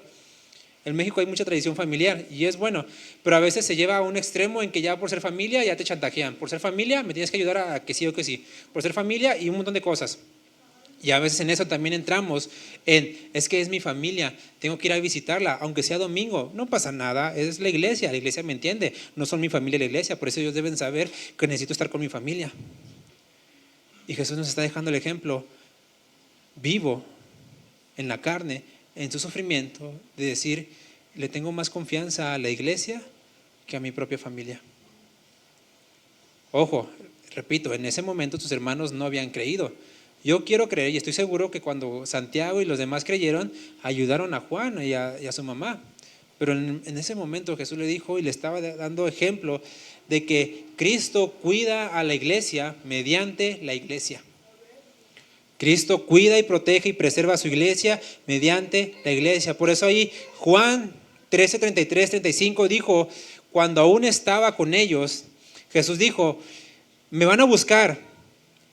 En México hay mucha tradición familiar y es bueno, pero a veces se lleva a un extremo en que ya por ser familia ya te chantajean. Por ser familia me tienes que ayudar a que sí o que sí. Por ser familia y un montón de cosas. Y a veces en eso también entramos es que es mi familia, tengo que ir a visitarla, aunque sea domingo, no pasa nada, es la iglesia me entiende, no son mi familia la iglesia, por eso ellos deben saber que necesito estar con mi familia. Y Jesús nos está dejando el ejemplo vivo en la carne, en su sufrimiento, de decir, le tengo más confianza a la iglesia que a mi propia familia. Ojo, repito, en ese momento tus hermanos no habían creído. Yo quiero creer y estoy seguro que cuando Santiago y los demás creyeron, ayudaron a Juan y a su mamá. Pero en ese momento Jesús le dijo y le estaba dando ejemplo de que Cristo cuida a la iglesia mediante la iglesia. Cristo cuida y protege y preserva a su iglesia mediante la iglesia. Por eso ahí Juan 13, 33, 35 dijo, cuando aún estaba con ellos, Jesús dijo, me van a buscar.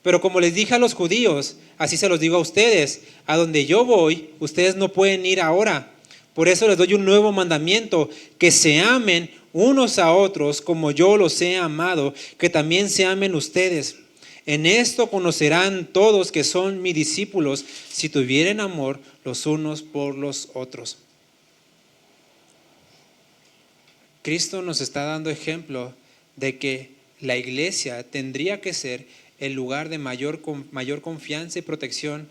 Pero como les dije a los judíos, así se los digo a ustedes, a donde yo voy, ustedes no pueden ir ahora. Por eso les doy un nuevo mandamiento, que se amen unos a otros como yo los he amado, que también se amen ustedes. En esto conocerán todos que son mis discípulos, si tuvieren amor los unos por los otros. Cristo nos está dando ejemplo de que la iglesia tendría que ser el lugar de mayor confianza y protección,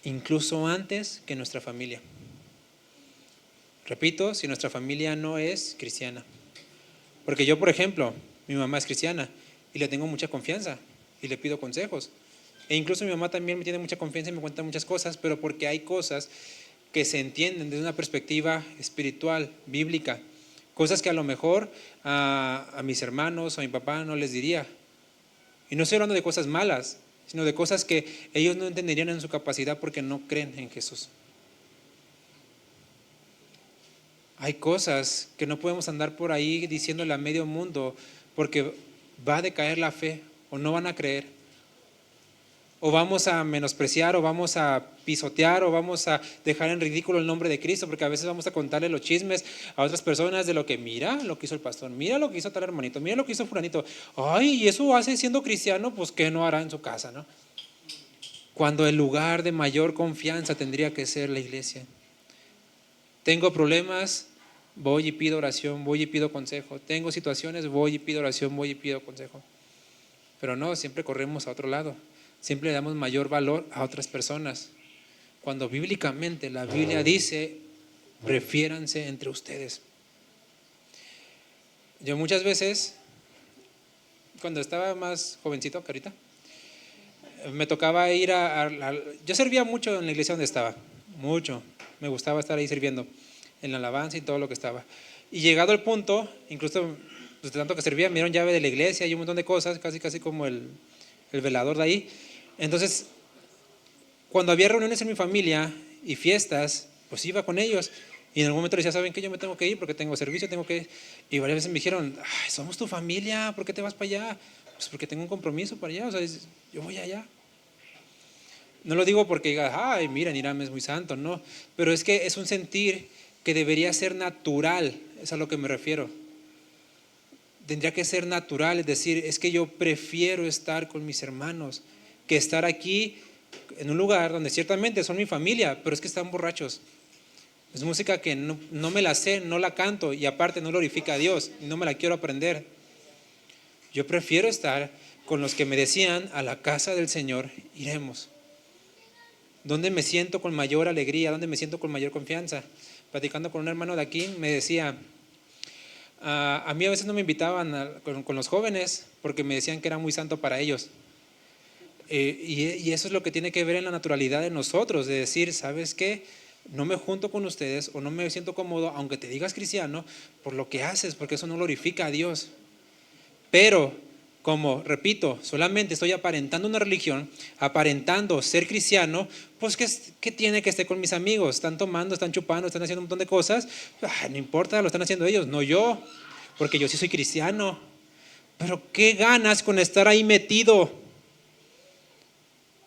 incluso antes que nuestra familia. Repito, si nuestra familia no es cristiana. Porque yo, por ejemplo, mi mamá es cristiana y le tengo mucha confianza y le pido consejos. E incluso mi mamá también me tiene mucha confianza y me cuenta muchas cosas, pero porque hay cosas que se entienden desde una perspectiva espiritual, bíblica. Cosas que a lo mejor a mis hermanos o a mi papá no les diría. Y no estoy hablando de cosas malas, sino de cosas que ellos no entenderían en su capacidad porque no creen en Jesús. Hay cosas que no podemos andar por ahí diciéndole a medio mundo porque va a decaer la fe o no van a creer. O vamos a menospreciar o vamos a pisotear o vamos a dejar en ridículo el nombre de Cristo, porque a veces vamos a contarle los chismes a otras personas de lo que mira lo que hizo el pastor, mira lo que hizo tal hermanito, mira lo que hizo fulanito. Ay, y eso hace siendo cristiano, pues ¿qué no hará en su casa, no? Cuando el lugar de mayor confianza tendría que ser la iglesia. Tengo problemas, voy y pido oración, voy y pido consejo. Tengo situaciones, voy y pido oración, voy y pido consejo. Pero no, siempre corremos a otro lado. Siempre le damos mayor valor a otras personas. Cuando bíblicamente la Biblia dice, prefiéranse entre ustedes. Yo muchas veces, cuando estaba más jovencito que ahorita, me tocaba ir yo servía mucho en la iglesia donde estaba, mucho. Me gustaba estar ahí sirviendo, en la alabanza y todo lo que estaba. Y llegado al punto, incluso de tanto que servía, me dieron llave de la iglesia y un montón de cosas, casi como el velador de ahí. Entonces, cuando había reuniones en mi familia y fiestas, pues iba con ellos. Y en algún momento les decía, ¿saben qué? Yo me tengo que ir porque tengo servicio, tengo que ir. Y varias veces me dijeron, ay, somos tu familia, ¿por qué te vas para allá? Pues porque tengo un compromiso para allá, o sea, yo voy allá. No lo digo porque diga, ay, mira, Niram es muy santo, no. Pero es que es un sentir que debería ser natural, es a lo que me refiero. Tendría que ser natural, es decir, es que yo prefiero estar con mis hermanos que estar aquí en un lugar donde ciertamente son mi familia, pero es que están borrachos. Es música que no me la sé, no la canto y aparte no glorifica a Dios y no me la quiero aprender. Yo prefiero estar con los que me decían, a la casa del Señor iremos. ¿Dónde me siento con mayor alegría? ¿Dónde me siento con mayor confianza? Platicando con un hermano de aquí me decía, a mí a veces no me invitaban con los jóvenes porque me decían que era muy santo para ellos. Y eso es lo que tiene que ver en la naturalidad de nosotros, de decir, ¿sabes qué? no me junto con ustedes o no me siento cómodo, aunque te digas cristiano, por lo que haces, porque eso no glorifica a Dios. Pero, como repito, solamente estoy aparentando una religión, aparentando ser cristiano, pues ¿qué tiene que esté con mis amigos? Están tomando, están chupando, están haciendo un montón de cosas. No importa, lo están haciendo ellos, no yo, porque yo sí soy cristiano. Pero ¿qué ganas con estar ahí metido?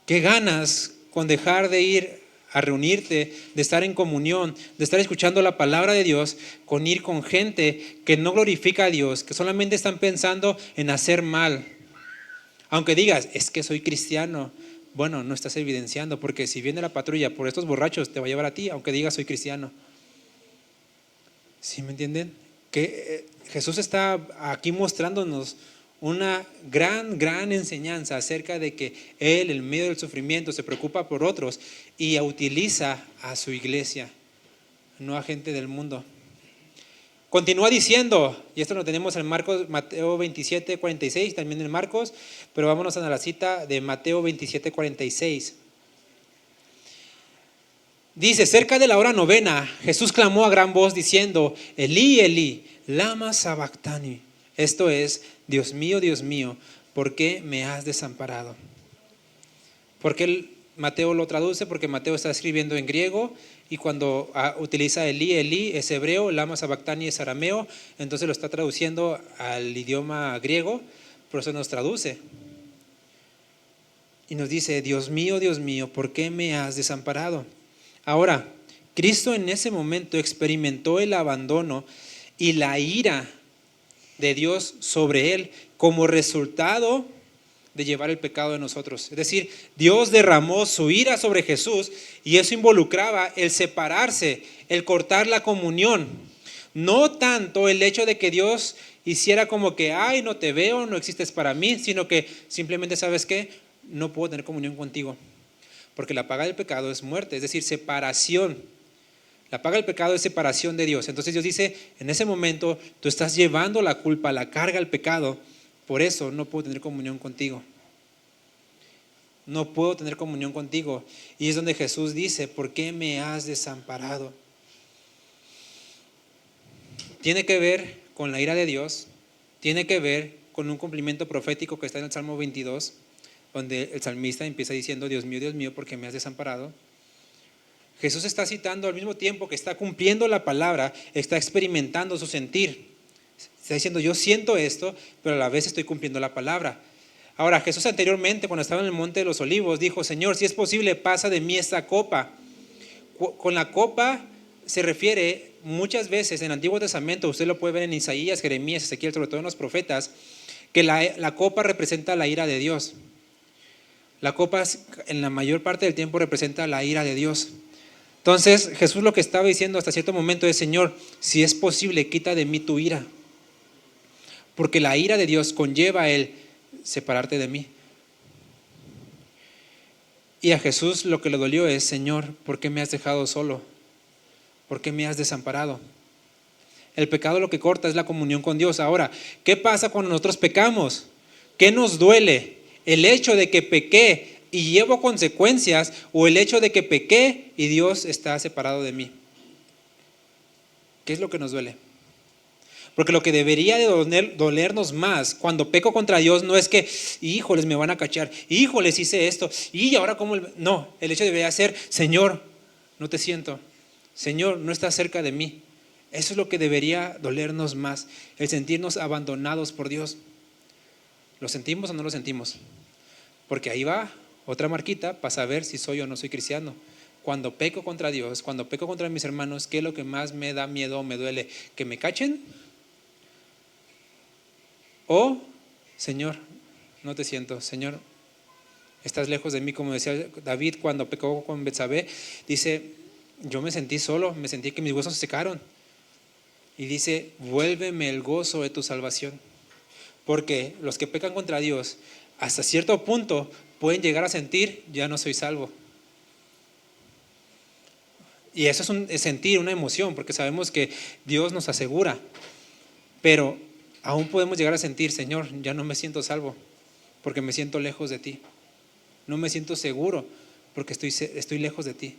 ¿Qué ganas con dejar de ir a reunirte, de estar en comunión, de estar escuchando la palabra de Dios, con ir con gente que no glorifica a Dios, que solamente están pensando en hacer mal? Aunque digas, es que soy cristiano, bueno, no estás evidenciando, porque si viene la patrulla por estos borrachos, te va a llevar a ti, aunque digas soy cristiano. ¿Sí me entienden? Que Jesús está aquí mostrándonos una gran enseñanza acerca de que Él, en medio del sufrimiento, se preocupa por otros y utiliza a su iglesia, no a gente del mundo. Continúa diciendo, y esto lo tenemos en Marcos, Mateo 27, 46, también en Marcos, pero vámonos a la cita de Mateo 27, 46. Dice, cerca de la hora novena, Jesús clamó a gran voz diciendo, Elí, Elí, lama sabactani. Esto es, Dios mío, ¿por qué me has desamparado? ¿Por qué Mateo lo traduce? Porque Mateo está escribiendo en griego y cuando utiliza Elí, Elí es hebreo, lama sabactani es arameo, entonces lo está traduciendo al idioma griego, por eso nos traduce. Y nos dice, Dios mío, ¿por qué me has desamparado? Ahora, Cristo en ese momento experimentó el abandono y la ira de Dios sobre él como resultado de llevar el pecado de nosotros. Es decir, Dios derramó su ira sobre Jesús y eso involucraba el separarse, el cortar la comunión. No tanto el hecho de que Dios hiciera como que, ay, no te veo, no existes para mí, sino que simplemente, ¿sabes qué? No puedo tener comunión contigo. Porque la paga del pecado es muerte, es decir, separación. La paga del pecado es separación de Dios. Entonces Dios dice, en ese momento tú estás llevando la culpa, la carga, el pecado. Por eso no puedo tener comunión contigo. No puedo tener comunión contigo. Y es donde Jesús dice, ¿por qué me has desamparado? Tiene que ver con la ira de Dios. Tiene que ver con un cumplimiento profético que está en el Salmo 22. Donde el salmista empieza diciendo, Dios mío, ¿por qué me has desamparado? Jesús está citando al mismo tiempo que está cumpliendo la palabra, está experimentando su sentir. Está diciendo, yo siento esto, pero a la vez estoy cumpliendo la palabra. Ahora, Jesús anteriormente, cuando estaba en el Monte de los Olivos, dijo, Señor, si es posible, pasa de mí esta copa. Con la copa se refiere muchas veces en el Antiguo Testamento, usted lo puede ver en Isaías, Jeremías, Ezequiel, sobre todo en los profetas, que la copa representa la ira de Dios. La copa en la mayor parte del tiempo representa la ira de Dios. Entonces Jesús lo que estaba diciendo hasta cierto momento es, Señor, si es posible, quita de mí tu ira. Porque la ira de Dios conlleva el separarte de mí. Y a Jesús lo que le dolió es, Señor, ¿por qué me has dejado solo? ¿Por qué me has desamparado? El pecado lo que corta es la comunión con Dios. Ahora, ¿qué pasa cuando nosotros pecamos? ¿Qué nos duele? ¿El hecho de que pequé y llevo consecuencias o el hecho de que pequé y Dios está separado de mí? ¿Qué es lo que nos duele? Porque lo que debería de dolernos más cuando peco contra Dios no es que, híjoles, me van a cachar, híjoles, hice esto, y ahora cómo. No, el hecho debería ser, Señor, no te siento, Señor, no estás cerca de mí. Eso es lo que debería dolernos más, el sentirnos abandonados por Dios. ¿Lo sentimos o no lo sentimos? Porque ahí va otra marquita para saber si soy o no soy cristiano. Cuando peco contra Dios, cuando peco contra mis hermanos, ¿qué es lo que más me da miedo o me duele? ¿Que me cachen? O, Señor, no te siento, Señor, estás lejos de mí, como decía David cuando pecó con Betsabé, dice, yo me sentí solo, me sentí que mis huesos se secaron. Y dice, vuélveme el gozo de tu salvación. Porque los que pecan contra Dios, hasta cierto punto, pueden llegar a sentir, ya no soy salvo. Y eso es sentir, una emoción, porque sabemos que Dios nos asegura. Pero aún podemos llegar a sentir, Señor, ya no me siento salvo, porque me siento lejos de ti. No me siento seguro, porque estoy lejos de ti.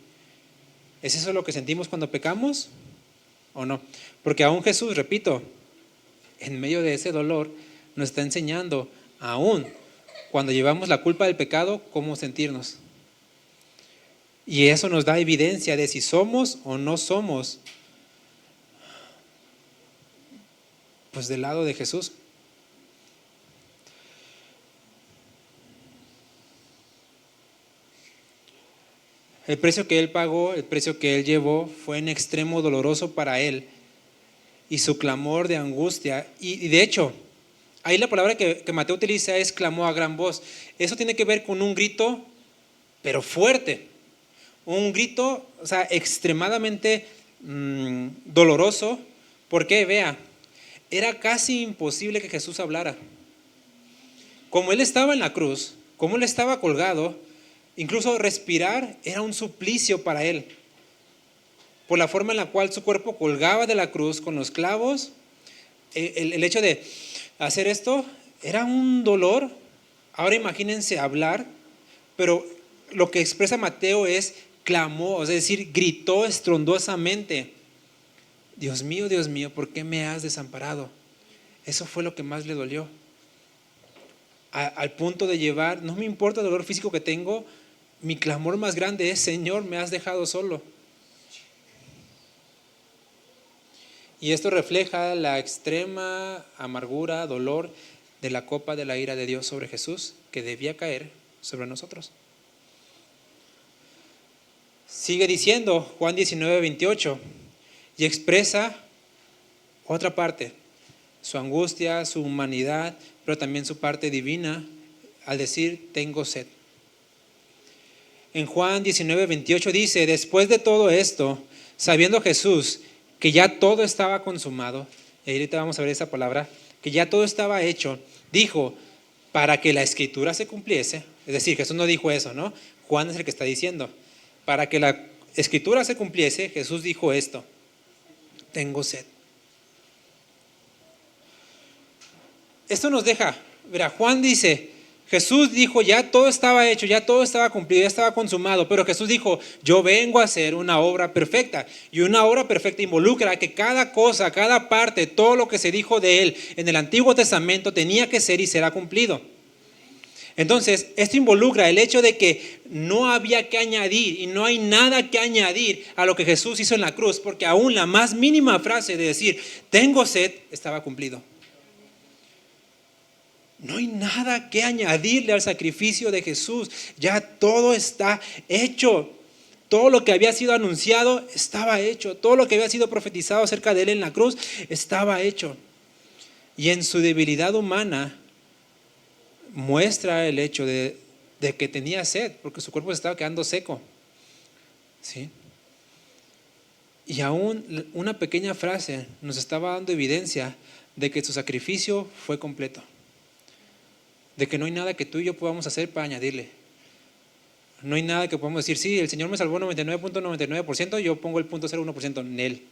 ¿Es eso lo que sentimos cuando pecamos o no? Porque aún Jesús, repito, en medio de ese dolor nos está enseñando, aún cuando llevamos la culpa del pecado, cómo sentirnos. Y eso nos da evidencia de si somos o no somos pues del lado de Jesús. El precio que Él pagó, el precio que Él llevó, fue en extremo doloroso para Él. Y su clamor de angustia, y de hecho, ahí la palabra que Mateo utiliza es clamó a gran voz. Eso tiene que ver con un grito, pero fuerte. Un grito, o sea, extremadamente doloroso. Porque, vea, era casi imposible que Jesús hablara. Como Él estaba en la cruz, como Él estaba colgado, incluso respirar era un suplicio para Él. Por la forma en la cual su cuerpo colgaba de la cruz con los clavos, el hecho de hacer esto era un dolor. Ahora imagínense hablar, pero lo que expresa Mateo es clamó, es decir, gritó estrondosamente: Dios mío, ¿por qué me has desamparado? Eso fue lo que más le dolió. Al punto de llevar, no me importa el dolor físico que tengo, mi clamor más grande es: Señor, me has dejado solo. Y esto refleja la extrema amargura, dolor de la copa de la ira de Dios sobre Jesús, que debía caer sobre nosotros. Sigue diciendo Juan 19:28, y expresa otra parte, su angustia, su humanidad, pero también su parte divina, al decir: tengo sed. En Juan 19:28 dice: después de todo esto, sabiendo Jesús que ya todo estaba consumado, y ahorita vamos a ver esa palabra, que ya todo estaba hecho, dijo: para que la escritura se cumpliese. Es decir, Jesús no dijo eso, ¿no? Juan es el que está diciendo: para que la escritura se cumpliese, Jesús dijo esto: tengo sed. Esto nos deja, verá, Juan dice, Jesús dijo: ya todo estaba hecho, ya todo estaba cumplido, ya estaba consumado, pero Jesús dijo: yo vengo a hacer una obra perfecta. Y una obra perfecta involucra que cada cosa, cada parte, todo lo que se dijo de Él en el Antiguo Testamento tenía que ser y será cumplido. Entonces, esto involucra el hecho de que no había que añadir, y no hay nada que añadir a lo que Jesús hizo en la cruz, porque aún la más mínima frase de decir: tengo sed, estaba cumplido. No hay nada que añadirle al sacrificio de Jesús. Ya todo está hecho. Todo lo que había sido anunciado estaba hecho. Todo lo que había sido profetizado acerca de Él en la cruz estaba hecho. Y en su debilidad humana muestra el hecho de que tenía sed, porque su cuerpo se estaba quedando seco. ¿Sí? Y aún una pequeña frase nos estaba dando evidencia de que su sacrificio fue completo. De que no hay nada que tú y yo podamos hacer para añadirle. No hay nada que podamos decir: sí, el Señor me salvó 99.99%, yo pongo el 0.01% en Él.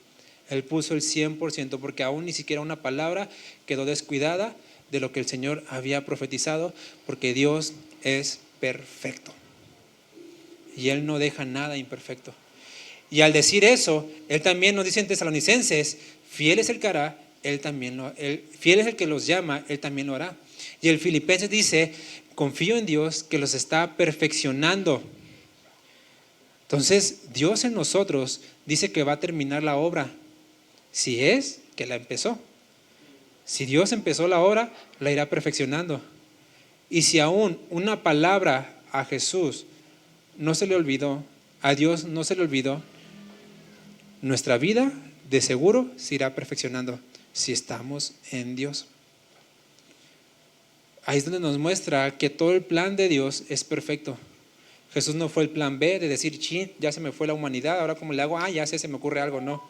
Él puso el 100%, porque aún ni siquiera una palabra quedó descuidada de lo que el Señor había profetizado, porque Dios es perfecto. Y Él no deja nada imperfecto. Y al decir eso, Él también nos dice en Tesalonicenses: fiel es el que hará, fiel es el que los llama, Él también lo hará. Y el Filipenses dice: confío en Dios que los está perfeccionando. Entonces, Dios en nosotros dice que va a terminar la obra, si es que la empezó. Si Dios empezó la obra, la irá perfeccionando. Y si aún una palabra a Jesús no se le olvidó, a Dios no se le olvidó, nuestra vida de seguro se irá perfeccionando si estamos en Dios. Ahí es donde nos muestra que todo el plan de Dios es perfecto. Jesús no fue el plan B de decir: chin, ya se me fue la humanidad, ahora cómo le hago, ya sé, se me ocurre algo. No.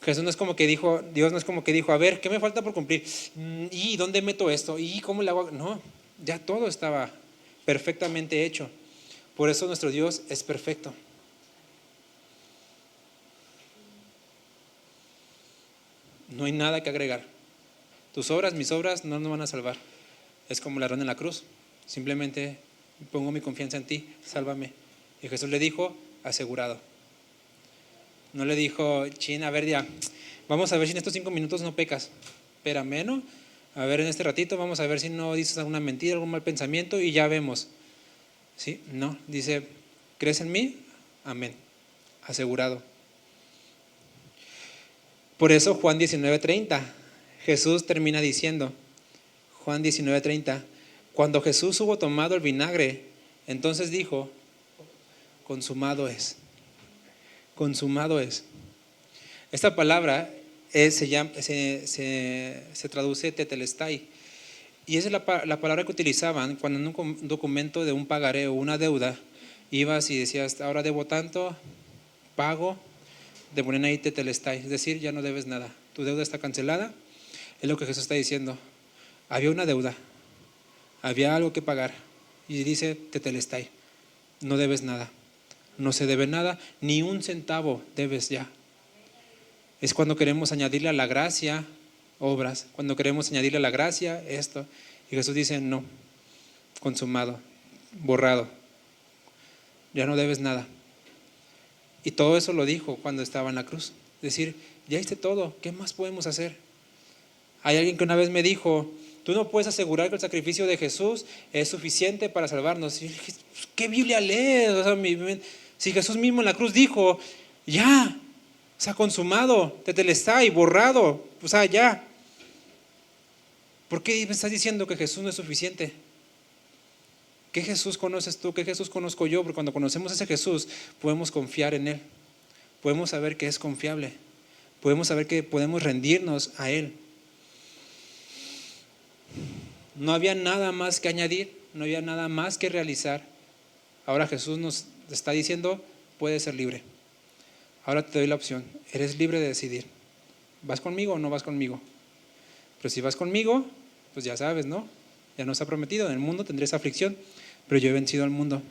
Jesús no es como que dijo, Dios no es como que dijo: a ver, ¿qué me falta por cumplir? ¿Y dónde meto esto? ¿Y cómo le hago? No, ya todo estaba perfectamente hecho. Por eso nuestro Dios es perfecto. No hay nada que agregar. Tus obras, mis obras no nos van a salvar. Es como el ladrón en la cruz. Simplemente pongo mi confianza en ti, sálvame. Y Jesús le dijo: asegurado, No le dijo, chin, a ver, ya, vamos a ver si en estos 5 minutos no pecas. Espérame, ¿no? A ver, en este ratito vamos a ver si no dices alguna mentira, algún mal pensamiento y ya vemos. ¿Sí? No, dice, ¿crees en mí? Amén. Asegurado. Por eso Juan 19:30, Jesús termina diciendo, Juan 19:30, cuando Jesús hubo tomado el vinagre, entonces dijo, consumado es, consumado es. Esta palabra se traduce tetelestai, y esa es la palabra que utilizaban cuando en un documento de un pagaré o una deuda, ibas y decías, ahora debo tanto, pago, te ponen ahí tetelestai, es decir, ya no debes nada, tu deuda está cancelada. Es lo que Jesús está diciendo. Había una deuda, había algo que pagar, y dice tetelestai, no debes nada, no se debe nada, ni un centavo debes ya. Es cuando queremos añadirle a la gracia obras, cuando queremos añadirle a la gracia esto, y Jesús dice no, consumado, borrado, ya no debes nada. Y todo eso lo dijo cuando estaba en la cruz, es decir, ya hice todo, ¿qué más podemos hacer? Hay alguien que una vez me dijo, tú no puedes asegurar que el sacrificio de Jesús es suficiente para salvarnos. Y yo dije, ¿qué Biblia lees? O sea, si Jesús mismo en la cruz dijo, ya, o sea, consumado, tetelestai, borrado, o sea, ya. ¿Por qué me estás diciendo que Jesús no es suficiente? ¿Qué Jesús conoces tú? ¿Qué Jesús conozco yo? Porque cuando conocemos a ese Jesús podemos confiar en Él, podemos saber que es confiable, podemos saber que podemos rendirnos a Él. No había nada más que añadir, no había nada más que realizar. Ahora Jesús nos está diciendo, puedes ser libre. Ahora te doy la opción, eres libre de decidir. ¿Vas conmigo o no vas conmigo? Pero si vas conmigo, pues ya sabes, ¿no? Ya nos ha prometido, en el mundo tendréis aflicción, pero yo he vencido al mundo.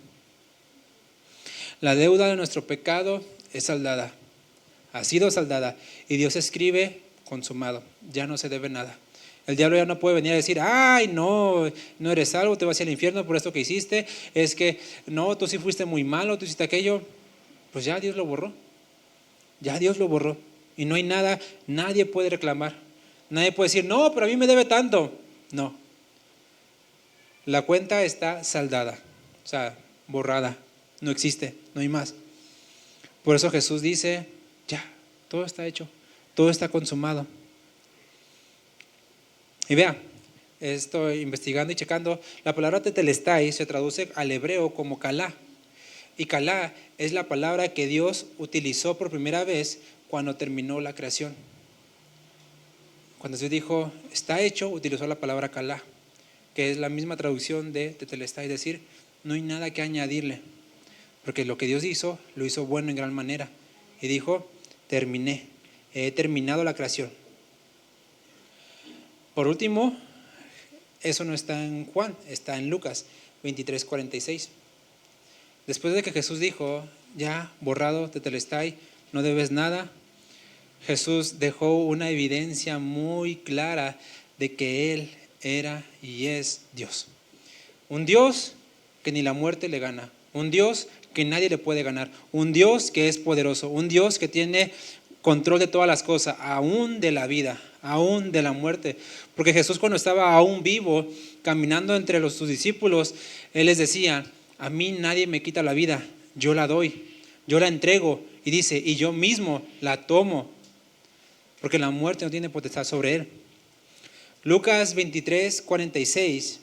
La deuda de nuestro pecado es saldada, ha sido saldada, y Dios escribe consumado, ya no se debe nada. El diablo ya no puede venir a decir, ay, no, no eres salvo, te vas al infierno por esto que hiciste, es que no, tú sí fuiste muy malo, tú hiciste aquello. Pues ya Dios lo borró, ya Dios lo borró, y no hay nada, nadie puede reclamar, nadie puede decir, no, pero a mí me debe tanto. No, la cuenta está saldada, o sea, borrada, no existe, no hay más. Por eso Jesús dice, ya, todo está hecho, todo está consumado. Y vea, estoy investigando y checando, la palabra tetelestai se traduce al hebreo como kalá. Y kalá es la palabra que Dios utilizó por primera vez cuando terminó la creación. Cuando Dios dijo, está hecho, utilizó la palabra kalá, que es la misma traducción de tetelestai, es decir, no hay nada que añadirle, porque lo que Dios hizo, lo hizo bueno en gran manera. Y dijo, terminé, he terminado la creación. Por último, eso no está en Juan, está en Lucas 23:46. Después de que Jesús dijo, ya, borrado, tetelestai, no debes nada, Jesús dejó una evidencia muy clara de que Él era y es Dios. Un Dios que ni la muerte le gana, un Dios que nadie le puede ganar, un Dios que es poderoso, un Dios que tiene control de todas las cosas, aún de la vida, aún de la muerte. Porque Jesús, cuando estaba aún vivo, caminando entre sus discípulos, Él les decía, a mí nadie me quita la vida, yo la doy, yo la entrego, y dice, y yo mismo la tomo, porque la muerte no tiene potestad sobre Él. Lucas 23:46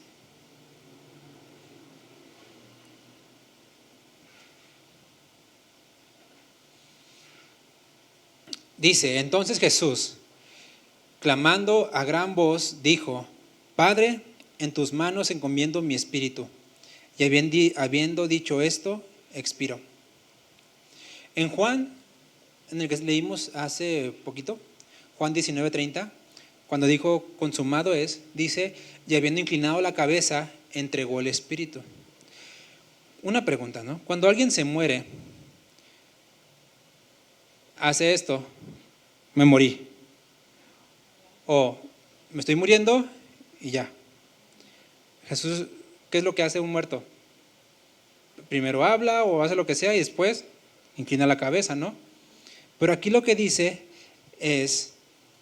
dice, entonces Jesús, clamando a gran voz, dijo, Padre, en tus manos encomiendo mi espíritu. Y habiendo dicho esto, expiró. En Juan, en el que leímos hace poquito, Juan 19:30, cuando dijo consumado es, dice, y habiendo inclinado la cabeza, entregó el espíritu. Una pregunta, ¿no? Cuando alguien se muere, hace esto, me morí, o me estoy muriendo y ya. Jesús, ¿qué es lo que hace un muerto? Primero habla o hace lo que sea y después inclina la cabeza, ¿no? Pero aquí lo que dice es,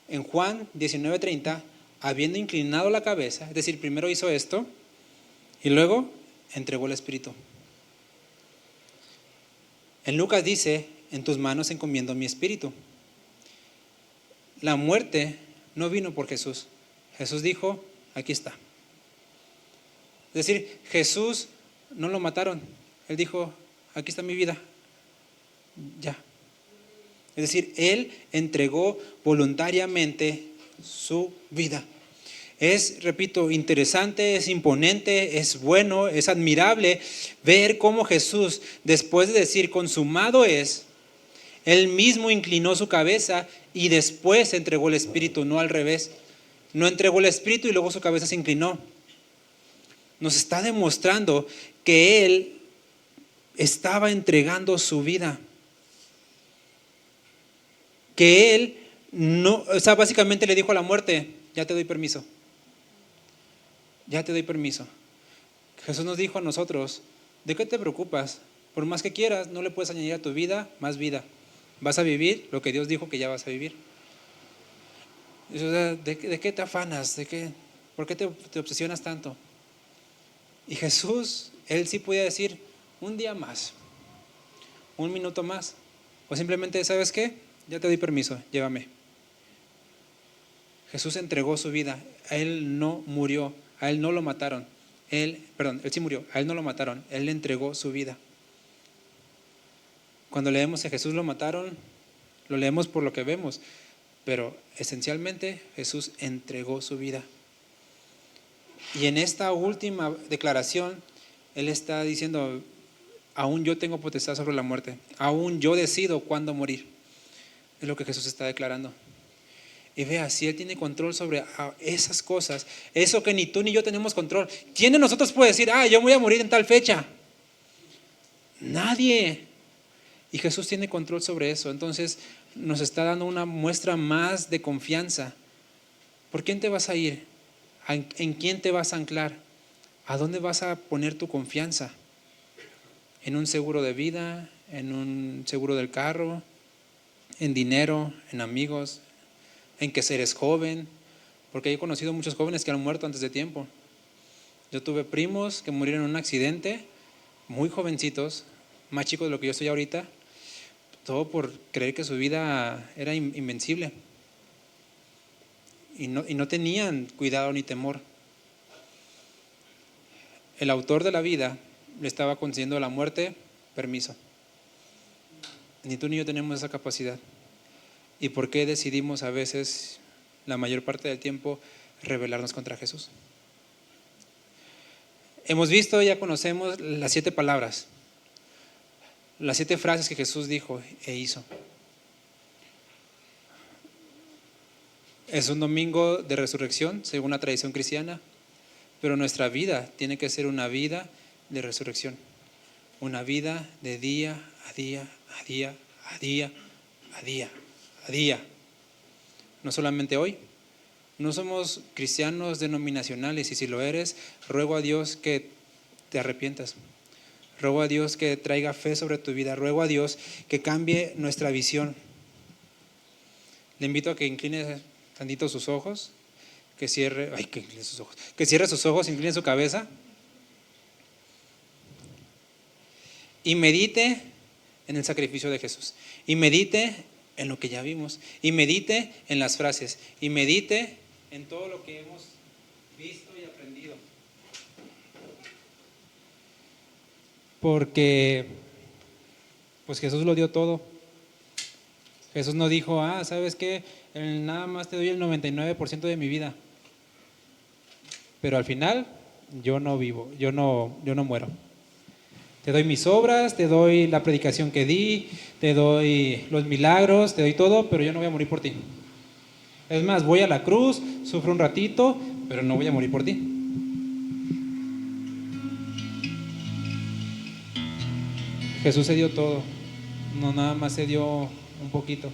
en Juan 19:30, habiendo inclinado la cabeza, es decir, primero hizo esto y luego entregó el Espíritu. En Lucas dice, en tus manos encomiendo mi espíritu. La muerte no vino por Jesús. Jesús dijo, aquí está. Es decir, Jesús no lo mataron. Él dijo, aquí está mi vida. Ya. Es decir, Él entregó voluntariamente su vida. Es, repito, interesante, es imponente, es bueno, es admirable ver cómo Jesús, después de decir consumado es, Él mismo inclinó su cabeza y después entregó el Espíritu, no al revés. No entregó el Espíritu y luego su cabeza se inclinó. Nos está demostrando que Él estaba entregando su vida. Que Él no, o sea, básicamente le dijo a la muerte, ya te doy permiso. Ya te doy permiso. Jesús nos dijo a nosotros, ¿de qué te preocupas? Por más que quieras, no le puedes añadir a tu vida más vida. Vas a vivir lo que Dios dijo que ya vas a vivir. O sea, ¿de qué te afanas? ¿Por qué te obsesionas tanto? Y Jesús, Él sí podía decir, un día más, un minuto más. O simplemente, ¿sabes qué? Ya te doy permiso, llévame. Jesús entregó su vida. A Él no murió. A Él no lo mataron. Él sí murió. A Él no lo mataron. Él le entregó su vida. Cuando leemos que Jesús lo mataron, lo leemos por lo que vemos. Pero esencialmente Jesús entregó su vida. Y en esta última declaración, Él está diciendo, aún yo tengo potestad sobre la muerte. Aún yo decido cuándo morir. Es lo que Jesús está declarando. Y vea, si Él tiene control sobre esas cosas, eso que ni tú ni yo tenemos control, ¿quién de nosotros puede decir, yo voy a morir en tal fecha? Nadie. Y Jesús tiene control sobre eso. Entonces nos está dando una muestra más de confianza. ¿Por quién te vas a ir? ¿En quién te vas a anclar? ¿A dónde vas a poner tu confianza? ¿En un seguro de vida? ¿En un seguro del carro? ¿En dinero? ¿En amigos? ¿En que eres joven? Porque he conocido muchos jóvenes que han muerto antes de tiempo. Yo tuve primos que murieron en un accidente, muy jovencitos, más chicos de lo que yo estoy ahorita, todo por creer que su vida era invencible. Y no tenían cuidado ni temor. El autor de la vida le estaba concediendo a la muerte permiso. Ni tú ni yo tenemos esa capacidad. ¿Y por qué decidimos a veces, la mayor parte del tiempo, rebelarnos contra Jesús? Hemos visto, ya conocemos las 7 palabras, las 7 frases que Jesús dijo e hizo. Es un domingo de resurrección, según la tradición cristiana, pero nuestra vida tiene que ser una vida de resurrección, una vida de día a día, a día, a día, a día, a día. No solamente hoy. No somos cristianos denominacionales, y si lo eres, ruego a Dios que te arrepientas. Ruego a Dios que traiga fe sobre tu vida. Ruego a Dios que cambie nuestra visión. Le invito a que incline tantito sus ojos, que cierre sus ojos, incline su cabeza y medite en el sacrificio de Jesús. Y medite en lo que ya vimos. Y medite en las frases. Y medite en todo lo que hemos visto y aprendido. Porque pues Jesús lo dio todo. Jesús no dijo, ¿sabes qué? Nada más te doy el 99% de mi vida. Pero al final yo no vivo, yo no muero. Te doy mis obras, te doy la predicación que di, te doy los milagros, te doy todo, pero yo no voy a morir por ti. Es más, voy a la cruz, sufro un ratito, pero no voy a morir por ti. Jesús se dio todo, no nada más se dio un poquito.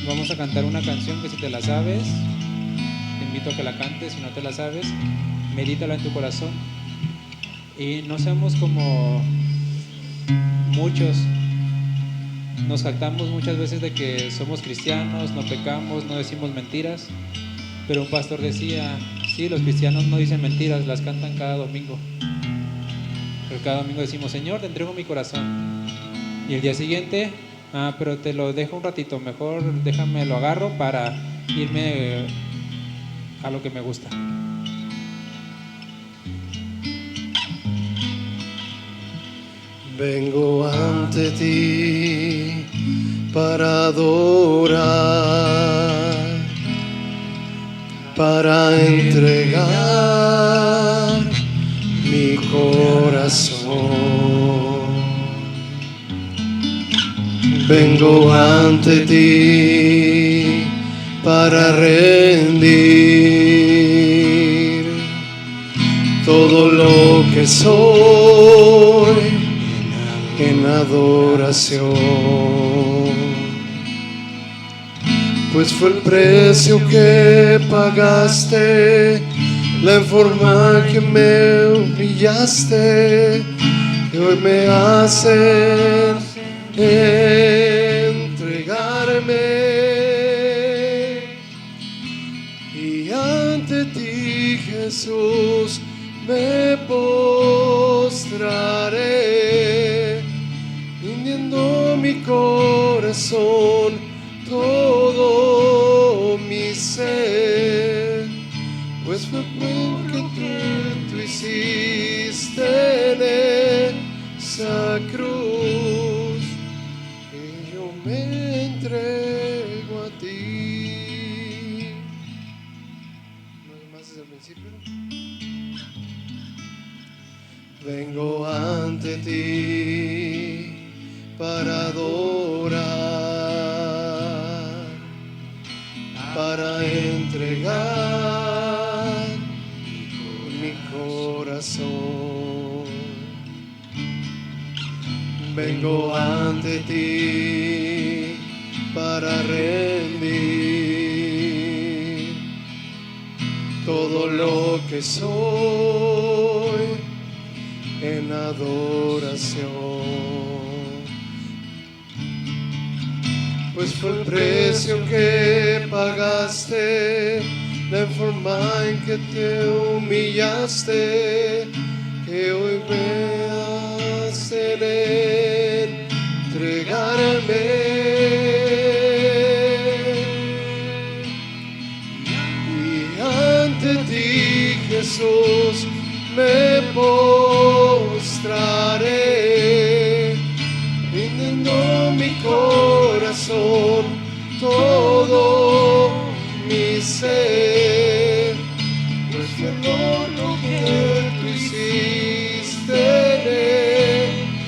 Vamos a cantar una canción que si te la sabes, te invito a que la cantes. Si no te la sabes, medítala en tu corazón Y no seamos como muchos. Nos jactamos muchas veces de que somos cristianos, no pecamos, no decimos mentiras. Pero un pastor decía, sí, los cristianos no dicen mentiras, las cantan cada domingo. Pero cada domingo decimos, Señor, te entrego mi corazón. Y el día siguiente, pero te lo dejo un ratito, mejor déjame lo agarro para irme a lo que me gusta. Vengo ante ti para adorar, para entregar mi corazón. Vengo ante ti para rendir todo lo que soy en adoración, pues fue el precio que pagaste, la forma que me humillaste, que hoy me hace entregarme. Y ante ti, Jesús, me postraré, rindiendo mi corazón, todo mi ser, pues fue porque tú hiciste en esa cruz, y yo me entrego a ti. ¿Más desde el principio? Vengo ante ti para adorar, para entregar mi corazón. Vengo ante ti para rendir todo lo que soy en adoración, pues fue el precio que pagaste, la forma en que te humillaste, que hoy me hacen entregarme. Y ante ti, Jesús, me postraré, rindiendo mi corazón, todo mi ser, pues fue por lo que tú hiciste en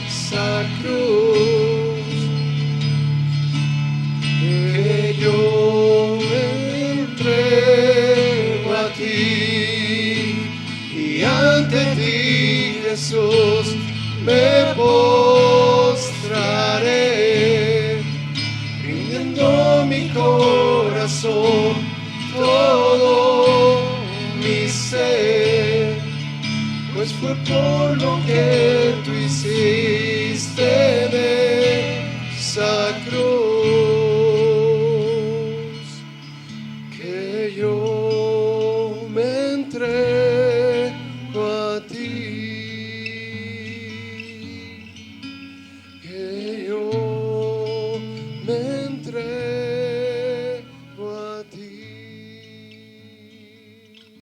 esa cruz, que yo me entrego a ti. Y ante ti, Jesús, me postraré, rindiendo mi corazón, todo mi ser, pues fue por lo que tú hiciste en esa cruz.